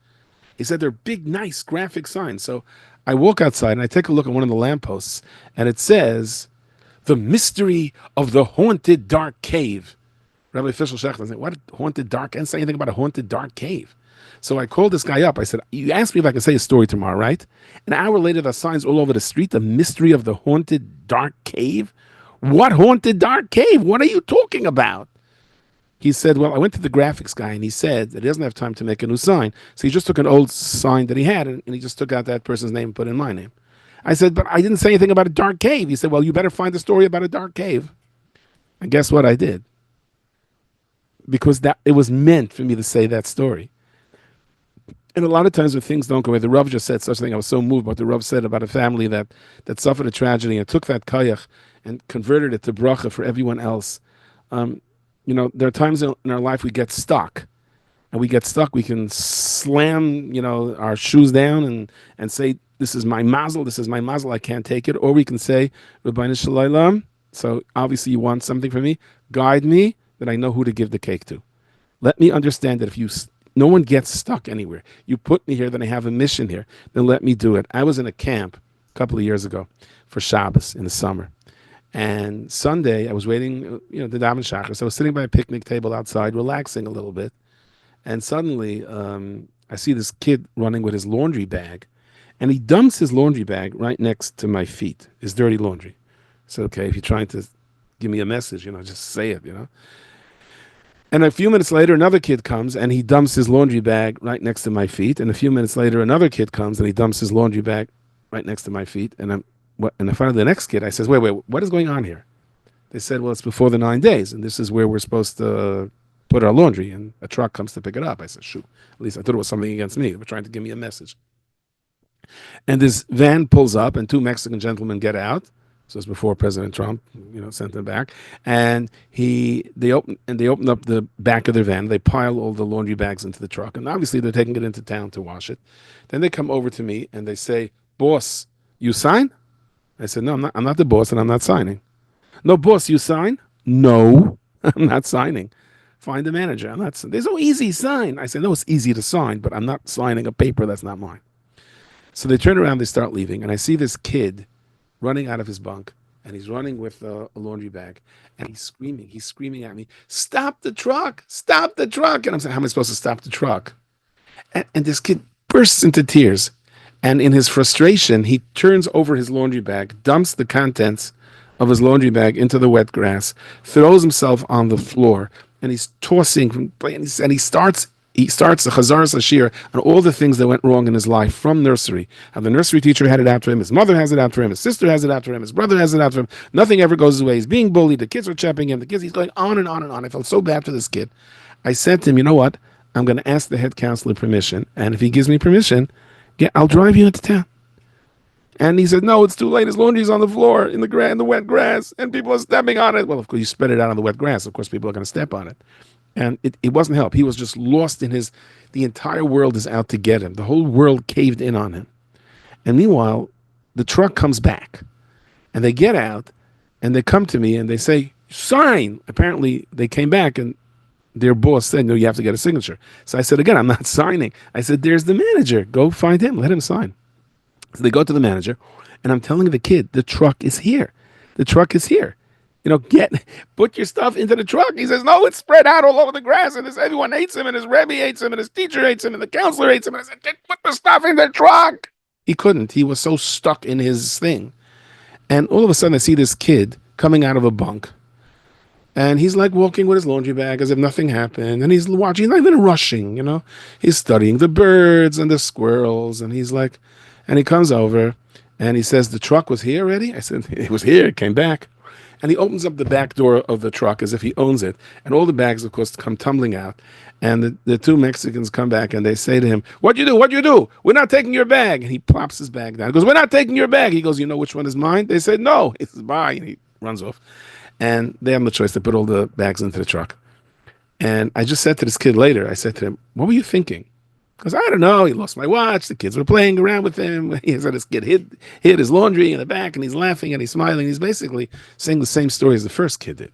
He said, they're big, nice graphic signs. So I walk outside and I take a look at one of the lampposts, and it says, "The mystery of the haunted dark cave." Rabbi Fishel Schachter said, "What haunted dark? I didn't say anything about a haunted dark cave." So I called this guy up. I said, "You asked me if I could say a story tomorrow, right?" An hour later, there are signs all over the street, "The mystery of the haunted dark cave." What haunted dark cave? What are you talking about? He said, well, I went to the graphics guy, and he said that he doesn't have time to make a new sign. So he just took an old sign that he had, and he just took out that person's name and put in my name. I said, but I didn't say anything about a dark cave. He said, well, you better find a story about a dark cave. And guess what I did? Because it was meant for me to say that story. And a lot of times when things don't go away, the Rav just said such a thing. I was so moved what the Rav said about a family that suffered a tragedy and took that kayach and converted it to bracha for everyone else. There are times in our life we get stuck. And we get stuck, we can slam, our shoes down and say, this is my mazel, I can't take it. Or we can say, Rabbeinu Shalom, so obviously you want something from me, guide me, that I know who to give the cake to. Let me understand that no one gets stuck anywhere. You put me here, then I have a mission here, then let me do it. I was in a camp a couple of years ago for Shabbos in the summer. And Sunday, I was waiting, the daven shachar. So I was sitting by a picnic table outside, relaxing a little bit. And suddenly, I see this kid running with his laundry bag. And he dumps his laundry bag right next to my feet, his dirty laundry. I said, okay, if you're trying to give me a message, just say it, And a few minutes later, another kid comes and he dumps his laundry bag right next to my feet. And a few minutes later, another kid comes and he dumps his laundry bag right next to my feet. And in front of the next kid, I says, wait, what is going on here? They said, well, it's before the 9 days, and this is where we're supposed to put our laundry, and a truck comes to pick it up. I said, shoot. At least I thought it was something against me. They were trying to give me a message. And this van pulls up, and two Mexican gentlemen get out. So it's before President Trump, sent them back. And they open up the back of their van. They pile all the laundry bags into the truck, and obviously they're taking it into town to wash it. Then they come over to me and they say, "Boss, you sign?" I said, "No, I'm not the boss, and I'm not signing." "No, boss, you sign?" "No, I'm not signing." "Find the manager." "I'm not. There's no easy sign." I said, "No, it's easy to sign, but I'm not signing a paper that's not mine." So they turn around, they start leaving, and I see this kid running out of his bunk, and he's running with a laundry bag, and he's screaming at me, "Stop the truck, stop the truck." And I'm saying, how am I supposed to stop the truck? And this kid bursts into tears, and in his frustration, he turns over his laundry bag, dumps the contents of his laundry bag into the wet grass, throws himself on the floor, and he's tossing, and he starts a Chazaras Ashir on all the things that went wrong in his life from nursery. How the nursery teacher had it out for him, his mother has it out for him, his sister has it out for him, his brother has it out for him. Nothing ever goes his way. He's being bullied. The kids are chapping him. He's going on and on and on. I felt so bad for this kid. I said to him, "You know what? I'm going to ask the head counselor permission, and if he gives me permission, I'll drive you into town." And he said, "No, it's too late. His laundry's on the floor in the wet grass, and people are stepping on it." Well, of course, you spread it out on the wet grass. Of course, people are going to step on it. And it wasn't help. He was just lost in the entire world is out to get him. The whole world caved in on him. And meanwhile, the truck comes back, and they get out, and they come to me, and they say, "Sign." Apparently, they came back, and their boss said, "No, you have to get a signature." So I said, again, "I'm not signing." I said, "There's the manager. Go find him. Let him sign." So they go to the manager, and I'm telling the kid, "The truck is here. The truck is here. Put your stuff into the truck." He says, "No, it's spread out all over the grass, and everyone hates him, and his Rebbe hates him, and his teacher hates him, and the counselor hates him." And I said, "Put the stuff in the truck." He couldn't. He was so stuck in his thing. And all of a sudden, I see this kid coming out of a bunk, and he's like walking with his laundry bag as if nothing happened, and he's watching, he's not even rushing, He's studying the birds and the squirrels, and he's like, and he comes over, and he says, "The truck was here already?" I said, "It was here. It came back." And he opens up the back door of the truck as if he owns it. And all the bags, of course, come tumbling out. And the two Mexicans come back and they say to him, "What'd you do? What'd you do? We're not taking your bag." And he plops his bag down. He goes, "We're not taking your bag." He goes, "You know which one is mine?" They said, "No." He says, "Bye." And he runs off. And they have no choice. They put all the bags into the truck. And I just said to this kid later, I said to him, "What were you thinking?" Because I don't know, he lost my watch, the kids were playing around with him, he said his kid hid his laundry in the back, and he's laughing and he's smiling. He's basically saying the same story as the first kid did.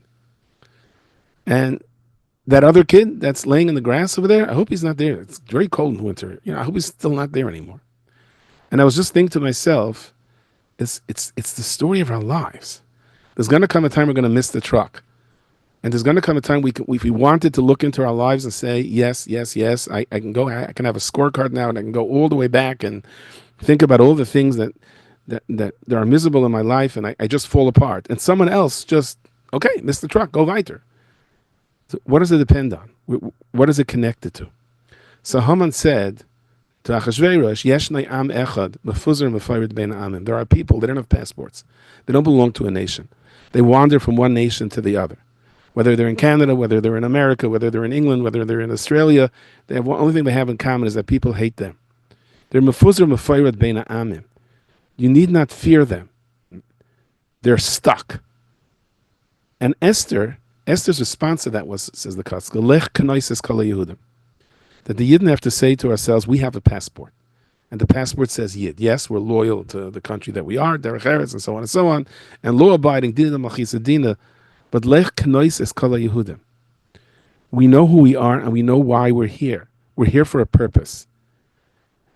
And that other kid that's laying in the grass over there, I hope he's not there. It's very cold in winter. I hope he's still not there anymore. And I was just thinking to myself, it's the story of our lives. There's going to come a time we're going to miss the truck. And there's going to come a time if we wanted to look into our lives and say, yes, I can go, I can have a scorecard now, and I can go all the way back and think about all the things that are miserable in my life, and I just fall apart. And someone else just, okay, miss the truck, go weiter. So what does it depend on? What is it connected to? So Haman said to Achashverosh, "Yeshnei am echad, mefuzar mefayrid bein amim." There are people, they don't have passports. They don't belong to a nation. They wander from one nation to the other. Whether they're in Canada, whether they're in America, whether they're in England, whether they're in Australia, the only thing they have in common is that people hate them. They're mefuzar mefayrid bein amim. You need not fear them. They're stuck. And Esther's response to that was, says the Kotzkel, "Lech k'noises kol Yehudim." That the Yidden have to say to ourselves, we have a passport. And the passport says Yid. Yes, we're loyal to the country that we are, derech eretz, and so on and so on, and law-abiding, dina machisadina. But lech k'noises kol Yehudim. We know who we are, and we know why we're here. We're here for a purpose.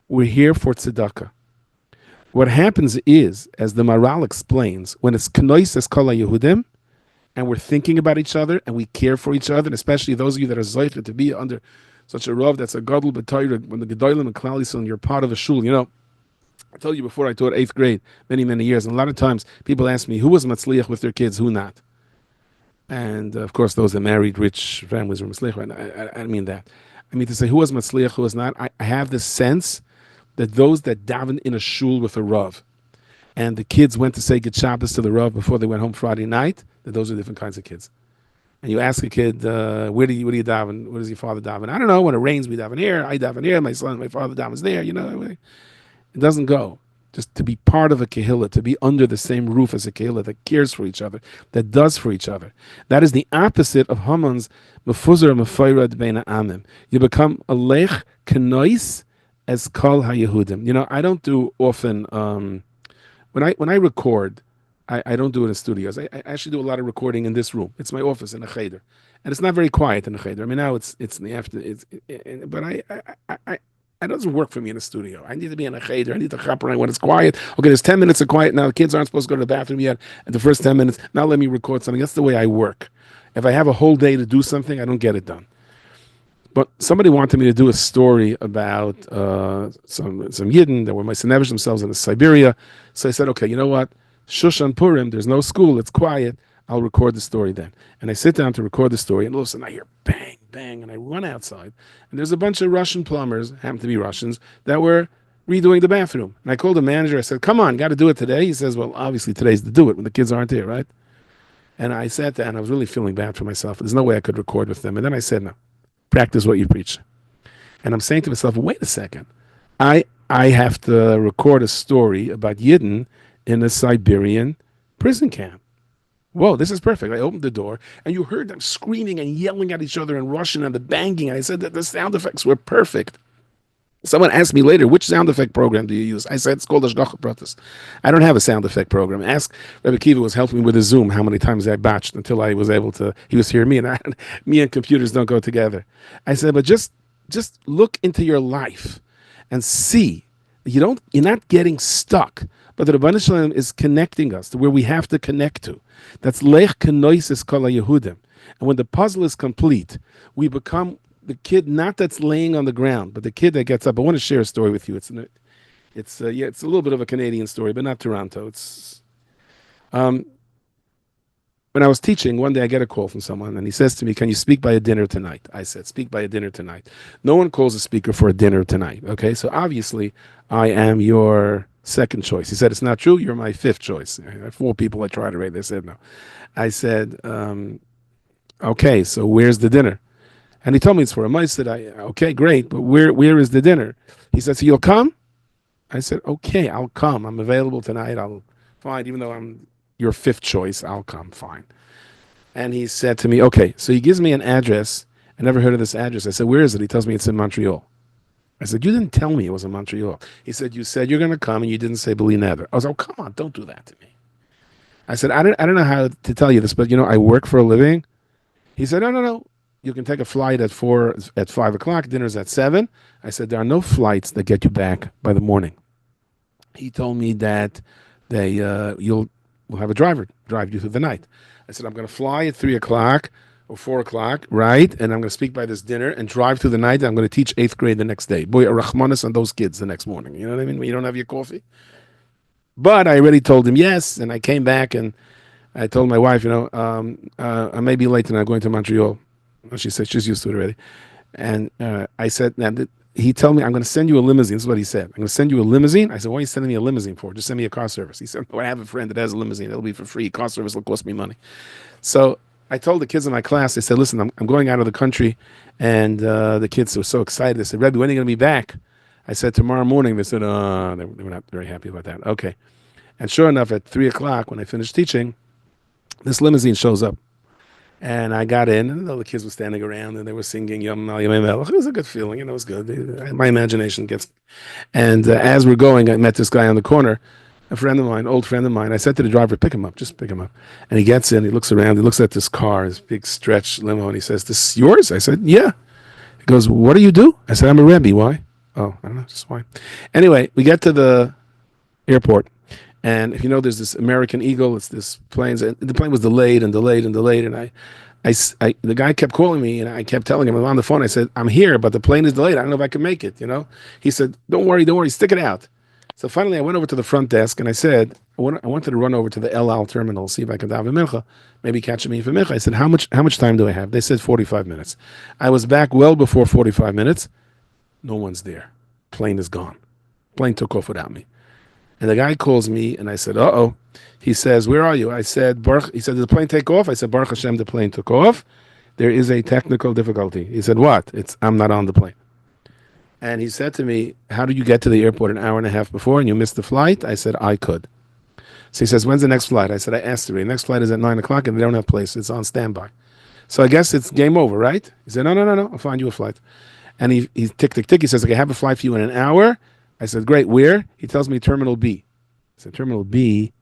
We're here for tzedakah. What happens is, as the Maral explains, when it's k'noises kol Yehudim, and we're thinking about each other, and we care for each other, and especially those of you that are zoifet to be under such a rav that's a gadol b'Torah, when the gedolim and klal Yisrael, and you're part of a shul, I told you before I taught 8th grade many, many years. And a lot of times people ask me, who was matzliach with their kids, who not? And of course, those that married rich families were matzliach. And I don't mean that. I mean to say, who was matzliach, who was not? I have this sense that those that davened in a shul with a rav, and the kids went to say Good Shabbos to the rav before they went home Friday night, that those are different kinds of kids. And you ask a kid, where do you daven? Where does your father daven? I don't know. When it rains, we daven here. I daven here. My father davens there. You know, it doesn't go. Just to be part of a kehillah, to be under the same roof as a kehillah that cares for each other, that does for each other. That is the opposite of Haman's mefuzar mefayrad beina amim. You become a lech kenois as kol hayehudim. You know, I don't do often when I record. I don't do it in studios. I actually do a lot of recording in this room. It's my office in a cheder, and it's not very quiet in the cheder. I mean, now it's in the after. But it doesn't work for me in a studio. I need to be in a cheder. I need to chaperone when it's quiet. Okay, there's 10 minutes of quiet now. The kids aren't supposed to go to the bathroom yet. And the first 10 minutes, now let me record something. That's the way I work. If I have a whole day to do something, I don't get it done. But somebody wanted me to do a story about some Yidden that were Meisenevish themselves in Siberia. So I said, okay, you know what? Shushan Purim, there's no school, it's quiet. I'll record the story then. And I sit down to record the story, and all of a sudden I hear bang, bang, and I run outside. And there's a bunch of Russian plumbers, happen to be Russians, that were redoing the bathroom. And I called the manager, I said, come on, got to do it today. He says, well, obviously today's to do it when the kids aren't here, right? And I sat there, and I was really feeling bad for myself. There's no way I could record with them. And then I said, no, practice what you preach. And I'm saying to myself, wait a second. I have to record a story about Yidden in a Siberian prison camp. Whoa, this is perfect. I opened the door, and you heard them screaming and yelling at each other in Russian and the banging. And I said that the sound effects were perfect. Someone asked me later, which sound effect program do you use? I said, it's called Ashgacha Pratis. I don't have a sound effect program. Ask Rabbi Kiva was helping me with a Zoom, how many times I botched until I was able to, he was hearing me, and me and computers don't go together. I said, but just look into your life and see. You're not getting stuck. But the Rebbeinu Shalom is connecting us to where we have to connect to. That's Lech Kenoises Kol HaYehudim. And when the puzzle is complete, we become the kid not that's laying on the ground, but the kid that gets up. I want to share a story with you. It's a little bit of a Canadian story, but not Toronto. It's when I was teaching, one day I get a call from someone, and he says to me, can you speak by a dinner tonight? I said, speak by a dinner tonight. No one calls a speaker for a dinner tonight, okay? So obviously, I am your second choice. He said, it's not true, you're my fifth choice. I had 4 people I tried already, they said no. I said, okay, so where's the dinner? And he told me it's for a mice. I said, okay, great, but where is the dinner? He said, so you'll come? I said, okay, I'll come. I'm available tonight. I'll fine, even though I'm your fifth choice, I'll come, fine. And he said to me, okay, so he gives me an address. I never heard of this address. I said, where is it? He tells me it's in Montreal. I said, you didn't tell me it was in Montreal. He said, you said you're going to come and you didn't say B'li Neder. I was like, oh, come on, don't do that to me. I said, I don't know how to tell you this, but I work for a living. He said, no. You can take a flight at 5 o'clock. Dinner's at 7. I said, there are no flights that get you back by the morning. He told me that we'll have a driver drive you through the night. I said, I'm going to fly at 3 o'clock or 4 o'clock, right? And I'm going to speak by this dinner and drive through the night. And I'm going to teach 8th grade the next day. Boy, a Rahmanis on those kids the next morning. You know what I mean? When you don't have your coffee. But I already told him yes. And I came back and I told my wife, I may be late tonight. I'm going to Montreal. She said she's used to it already. And I said, he told me, I'm going to send you a limousine. This is what he said. I'm going to send you a limousine. I said, what are you sending me a limousine for? Just send me a car service. He said, no, I have a friend that has a limousine. It'll be for free. Car service will cost me money. So I told the kids in my class, I said, listen, I'm going out of the country. And the kids were so excited. They said, Rebbe, when are you going to be back? I said, tomorrow morning. They said, they were not very happy about that. Okay. And sure enough, at 3 o'clock, when I finished teaching, this limousine shows up. And I got in, and all the kids were standing around, and they were singing Yom Melech. It was a good feeling, it was good. My imagination gets. And as we're going, I met this guy on the corner, a friend of mine, old friend of mine. I said to the driver, pick him up, just pick him up. And he gets in, he looks around, he looks at this car, this big stretch limo, and he says, this is yours? I said, yeah. He goes, what do you do? I said, I'm a Rebbe. Why? Oh, I don't know, just why. Anyway, we get to the airport. And if you know, there's this American Eagle. It's this plane. The plane was delayed. And the guy kept calling me, and I kept telling him, I'm on the phone. I said, I'm here, but the plane is delayed. I don't know if I can make it. He said, don't worry, stick it out. So finally, I went over to the front desk and I said, I wanted to run over to the El Al terminal, see if I could have a mincha, maybe catch me for mincha. I said, how much time do I have? They said 45 minutes. I was back well before 45 minutes. No one's there. Plane is gone. Plane took off without me. And the guy calls me and I said, uh-oh. He says, where are you? I said, he said, did the plane take off? I said, Baruch Hashem, the plane took off. There is a technical difficulty. He said, what? I'm not on the plane. And he said to me, how did you get to the airport an hour and a half before and you missed the flight? I said, I could. So he says, when's the next flight? I said, I asked her. The next flight is at 9 o'clock and they don't have place. It's on standby. So I guess it's game over, right? He said, no. I'll find you a flight. And he tick. He says, okay, I have a flight for you in an hour. I said, great, where? He tells me Terminal B. I said, Terminal B?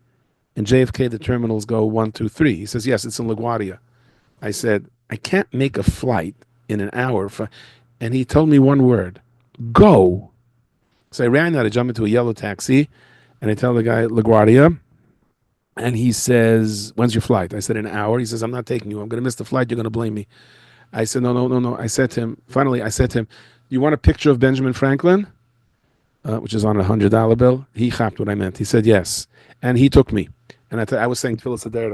In JFK, the terminals go 1, 2, 3. He says, yes, it's in LaGuardia. I said, I can't make a flight in an hour. And he told me one word, go. So I ran out, I jumped into a yellow taxi, and I tell the guy, LaGuardia, and he says, when's your flight? I said, an hour. He says, I'm not taking you. I'm going to miss the flight. You're going to blame me. I said, no. I said to him, you want a picture of Benjamin Franklin? Which is on a $100 bill. He chapped what I meant. He said, yes. And he took me. And I was saying,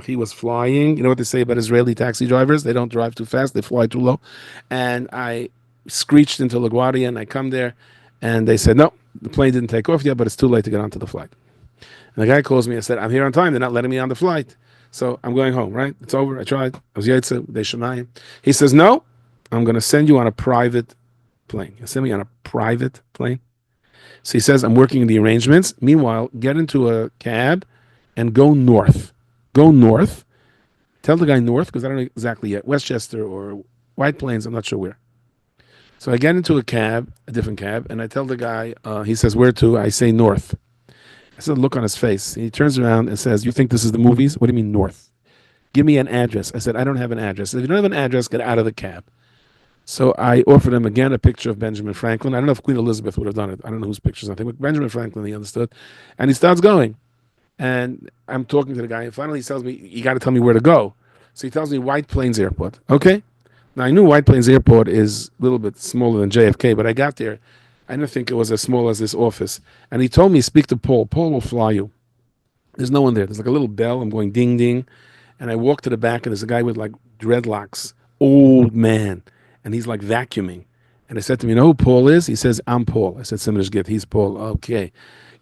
he was flying. You know what they say about Israeli taxi drivers? They don't drive too fast. They fly too low. And I screeched into LaGuardia, and I come there, and they said, no, the plane didn't take off yet, but it's too late to get onto the flight. And the guy calls me and said, I'm here on time. They're not letting me on the flight. So I'm going home, right? It's over. I tried. I was Yaitse. They Shemayim. He says, no, I'm going to send you on a private plane. He'll send me on a private plane. So he says, I'm working in the arrangements. Meanwhile, get into a cab and go north. Go north. Tell the guy north, because I don't know exactly yet. Westchester or White Plains, I'm not sure where. So I get into a cab, a different cab, and I tell the guy, he says, where to? I say north. I said, look on his face. He turns around and says, you think this is the movies? What do you mean north? Give me an address. I said, I don't have an address. If you don't have an address, get out of the cab. So I offered him again a picture of Benjamin Franklin. I don't know if Queen Elizabeth would have done it. I don't know whose pictures I think, but Benjamin Franklin, he understood. And he starts going. And I'm talking to the guy, and finally he tells me, you got to tell me where to go. So he tells me White Plains Airport. Okay. Now I knew White Plains Airport is a little bit smaller than JFK, but I got there. I didn't think it was as small as this office. And he told me, speak to Paul. Paul will fly you. There's no one there. There's like a little bell. I'm going ding, ding. And I walk to the back, and there's a guy with like dreadlocks, old man. And he's like vacuuming. And I said to him, you know who Paul is? He says, I'm Paul. I said, Simonish Git, he's Paul. Okay.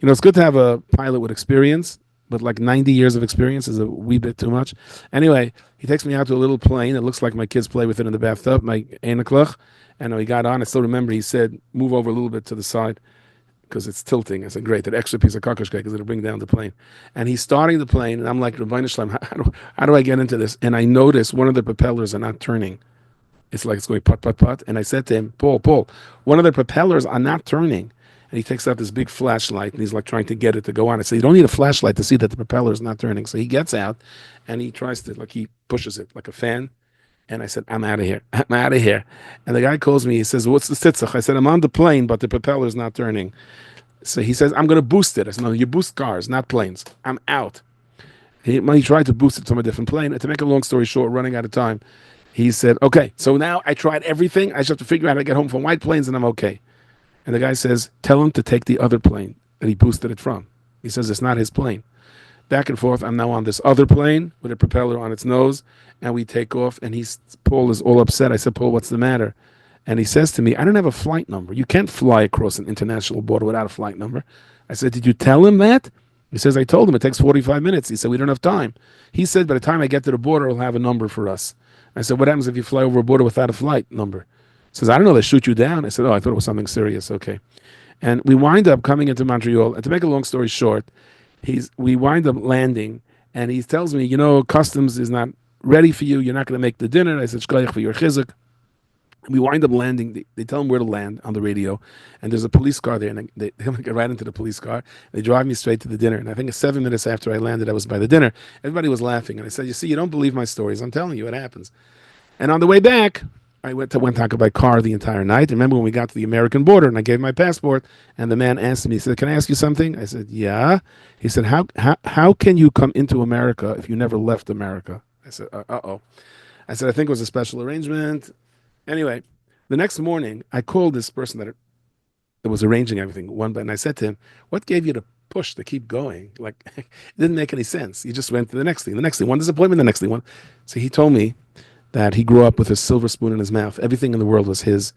You know, it's good to have a pilot with experience, but like 90 years of experience is a wee bit too much. Anyway, he takes me out to a little plane. It looks like my kids play with it in the bathtub, my Einaklach. And he got on. I still remember he said, move over a little bit to the side because it's tilting. I said, great, that extra piece of kakushka because it'll bring down the plane. And he's starting the plane, and I'm like, Rabbi Shalom, how do I get into this? And I notice one of the propellers are not turning. It's like it's going put, put, put. And I said to him, Paul, one of the propellers are not turning. And he takes out this big flashlight, and he's like trying to get it to go on. I said, you don't need a flashlight to see that the propeller is not turning. So he gets out, and he tries to, like he pushes it like a fan. And I said, I'm out of here. I'm out of here. And the guy calls me. He says, what's the tzitzach? I said, I'm on the plane, but the propeller is not turning. So he says, I'm going to boost it. I said, no, you boost cars, not planes. I'm out. He tried to boost it to a different plane. And to make a long story short, running out of time, he said, okay, so now I tried everything. I just have to figure out how to get home from White Plains, and I'm okay. And the guy says, tell him to take the other plane that he boosted it from. He says, it's not his plane. Back and forth, I'm now on this other plane with a propeller on its nose, and we take off, and Paul is all upset. I said, Paul, what's the matter? And he says to me, I don't have a flight number. You can't fly across an international border without a flight number. I said, did you tell him that? He says, I told him it takes 45 minutes. He said, we don't have time. He said, by the time I get to the border, he'll have a number for us. I said, what happens if you fly over a border without a flight number? He says, I don't know, they shoot you down. I said, oh, I thought it was something serious. Okay. And we wind up coming into Montreal. And to make a long story short, we wind up landing, and he tells me, you know, customs is not ready for you. You're not going to make the dinner. I said, shkoyach for your chizuk. We wind up landing. They tell him where to land on the radio, and there's a police car there, and they get right into the police car. They drive me straight to the dinner, and I think 7 minutes after I landed, I was by the dinner. Everybody was laughing, and I said, you see, you don't believe my stories. I'm telling you, it happens. And on the way back, I went to by car the entire night. Remember when we got to the American border, and I gave my passport, and the man asked me, he said, can I ask you something? I said, yeah. He said, how can you come into America if you never left America? I said, uh-oh. I said, I think it was a special arrangement. Anyway, the next morning, I called this person that was arranging everything. And I said to him, "What gave you the push to keep going? Like, it didn't make any sense. You just went to the next thing, one disappointment, the next thing, one." So he told me that he grew up with a silver spoon in his mouth. Everything in the world was his.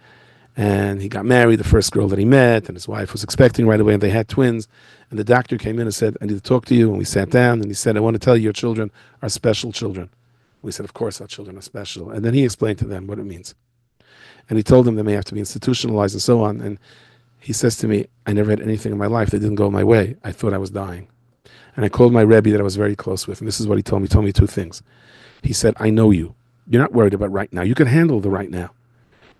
And he got married, the first girl that he met, and his wife was expecting right away, and they had twins. And the doctor came in and said, "I need to talk to you." And we sat down, and he said, "I want to tell you your children are special children." We said, "Of course our children are special." And then he explained to them what it means. And he told them they may have to be institutionalized and so on. And he says to me, "I never had anything in my life that didn't go my way. I thought I was dying." And I called my Rebbe that I was very close with, and this is what he told me. He told me two things. He said, "I know you. You're not worried about right now. You can handle the right now.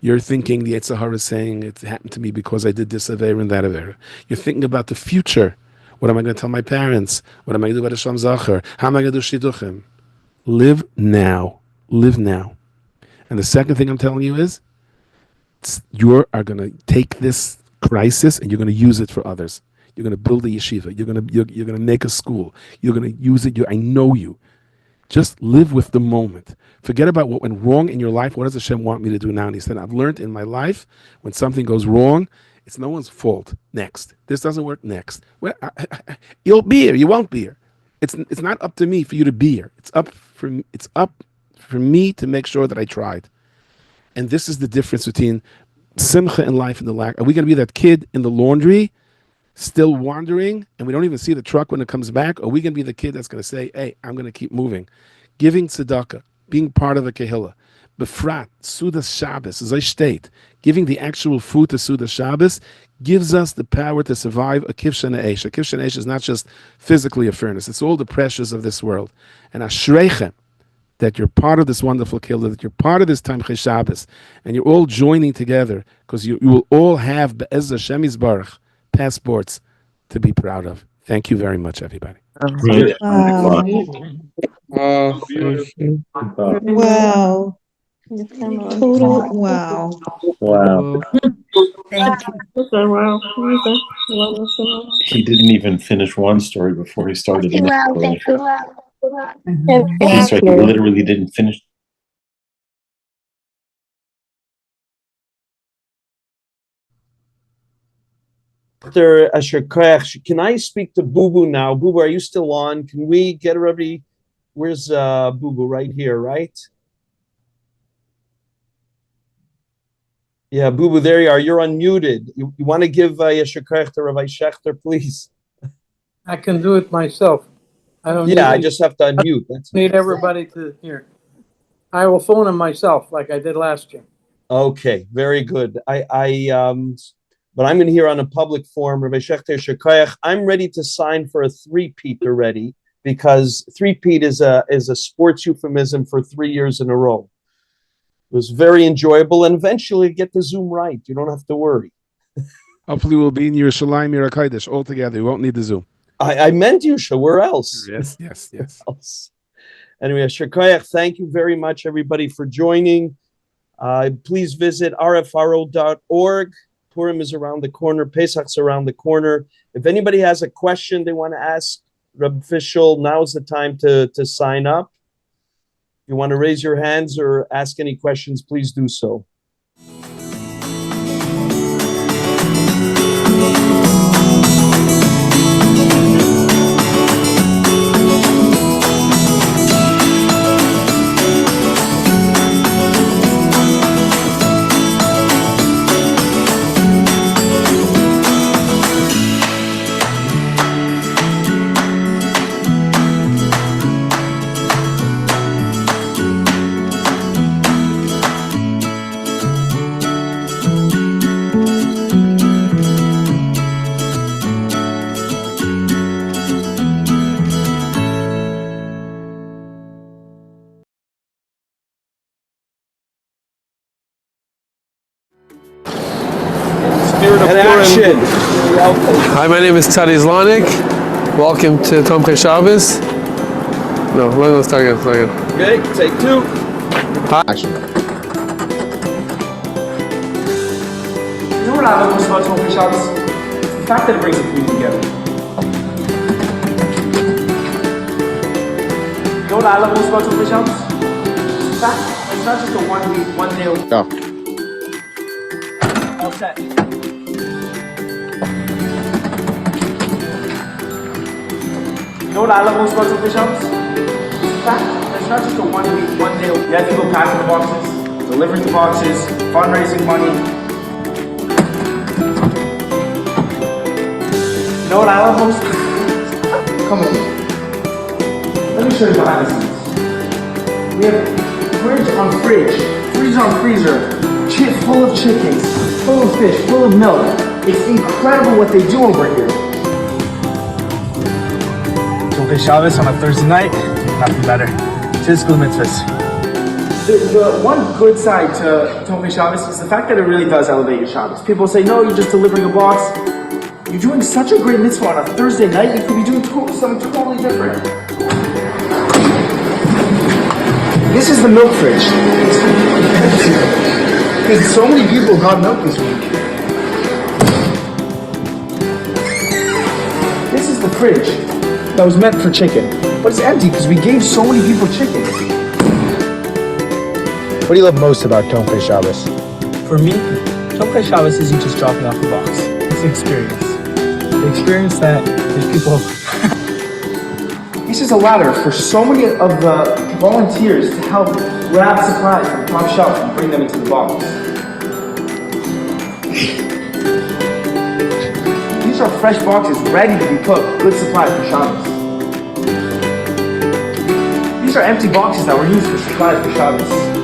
You're thinking the Yetzer Hara is saying it happened to me because I did this Avera and that Avera. You're thinking about the future. What am I going to tell my parents? What am I going to do about the Shalom Zacher? How am I going to do Shidduchim?" Live now. Live now. And the second thing I'm telling you is, you are going to take this crisis and you're going to use it for others. You're going to build a yeshiva. You're going to make a school. You're going to use it. I know you. Just live with the moment. Forget about what went wrong in your life. What does Hashem want me to do now? And he said, "I've learned in my life, when something goes wrong, it's no one's fault. Next. This doesn't work. Next. Well, you'll be here. You won't be here. It's not up to me for you to be here. It's up for me to make sure that I tried." And this is the difference between simcha in life and the lack. Are we going to be that kid in the laundry still wandering, and we don't even see the truck when it comes back? Or are we going to be the kid that's going to say, "Hey, I'm going to keep moving"? Giving tzedakah, being part of a kehillah, befrat, Sudas Shabbos, as I state, giving the actual food to Sudas Shabbos gives us the power to survive a kivshan eish. A kivshan eish is not just physically a furnace, it's all the pressures of this world. And ashreichem, that you're part of this wonderful kehillah, that you're part of this Tomchei Shabbos, and you're all joining together, because you will all have be'ez Hashem Yisbarach passports to be proud of. Thank you very much, everybody. Wow. Wow. Total wow. Wow. Thank you. He didn't even finish one story before he started another story. He's right, he literally didn't finish. Dr. Asher Koyach, can I speak to Boo now? Boo, are you still on? Can we get everybody? Where's Boo? Right here, right? Yeah, Boo, there you are. You're unmuted. You want to give Asher Koyach to Rabbi Schachter, please? I can do it myself. I don't. Yeah, I just have to unmute. That's need everybody to hear. I will phone him myself, like I did last year. Okay, very good. But I'm going to hear on a public forum, Rabbi Schachter Shekayach, I'm ready to sign for a three-peat already, because three-peat is a sports euphemism for 3 years in a row. It was very enjoyable, and eventually get the Zoom right. You don't have to worry. Hopefully we'll be in Yerushalayim, Yer HaKodesh all together. We won't need the Zoom. I meant Yusha. Where else? Yes. Where else? Anyway, Shekayach, thank you very much, everybody, for joining. Please visit rfro.org. Purim is around the corner. Pesach's around the corner. If anybody has a question they want to ask Rabbi Fishel, now's the time to sign up. If you want to raise your hands or ask any questions, please do so. Hi, my name is Tzadi Zlanik. Welcome to Tomchei Shabbos. No, let's start again. Okay, take two. Hi. You know what I love most about Tomchei Shabbos? It's the fact that it brings the community together. You know what I love most about Tomchei Shabbos? It's the fact that it's not just a 1 week, 1 day. Go. All set. know what I love most about Tomchei Shabbos? It's the fact that it's not just a 1 week, 1 day. You have people packing the boxes, delivering the boxes, fundraising money. You know what I love most? Come with me. Let me show you behind the scenes. We have fridge on fridge, freezer on freezer, full of chickens, full of fish, full of milk. It's incredible what they do over here. Tomchei Shabbos on a Thursday night, nothing better. Tizkul mitzvahs. The one good side to Tomchei Shabbos is the fact that it really does elevate your Shabbos. People say, no, you're just delivering a box. You're doing such a great mitzvah on a Thursday night, you could be doing something totally different. This is the milk fridge. Because so many people got milk this week. This is the fridge that was meant for chicken. But it's empty because we gave so many people chicken. What do you love most about Tomchei Shabbos? For me, Tomchei Shabbos isn't just dropping off a box. It's an experience. The experience that there's people... This is a ladder for so many of the volunteers to help grab supplies from the top shelf and bring them into the box. These are fresh boxes ready to be cooked, good supply for Shabbos. These are empty boxes that were used for supplies for Shabbos.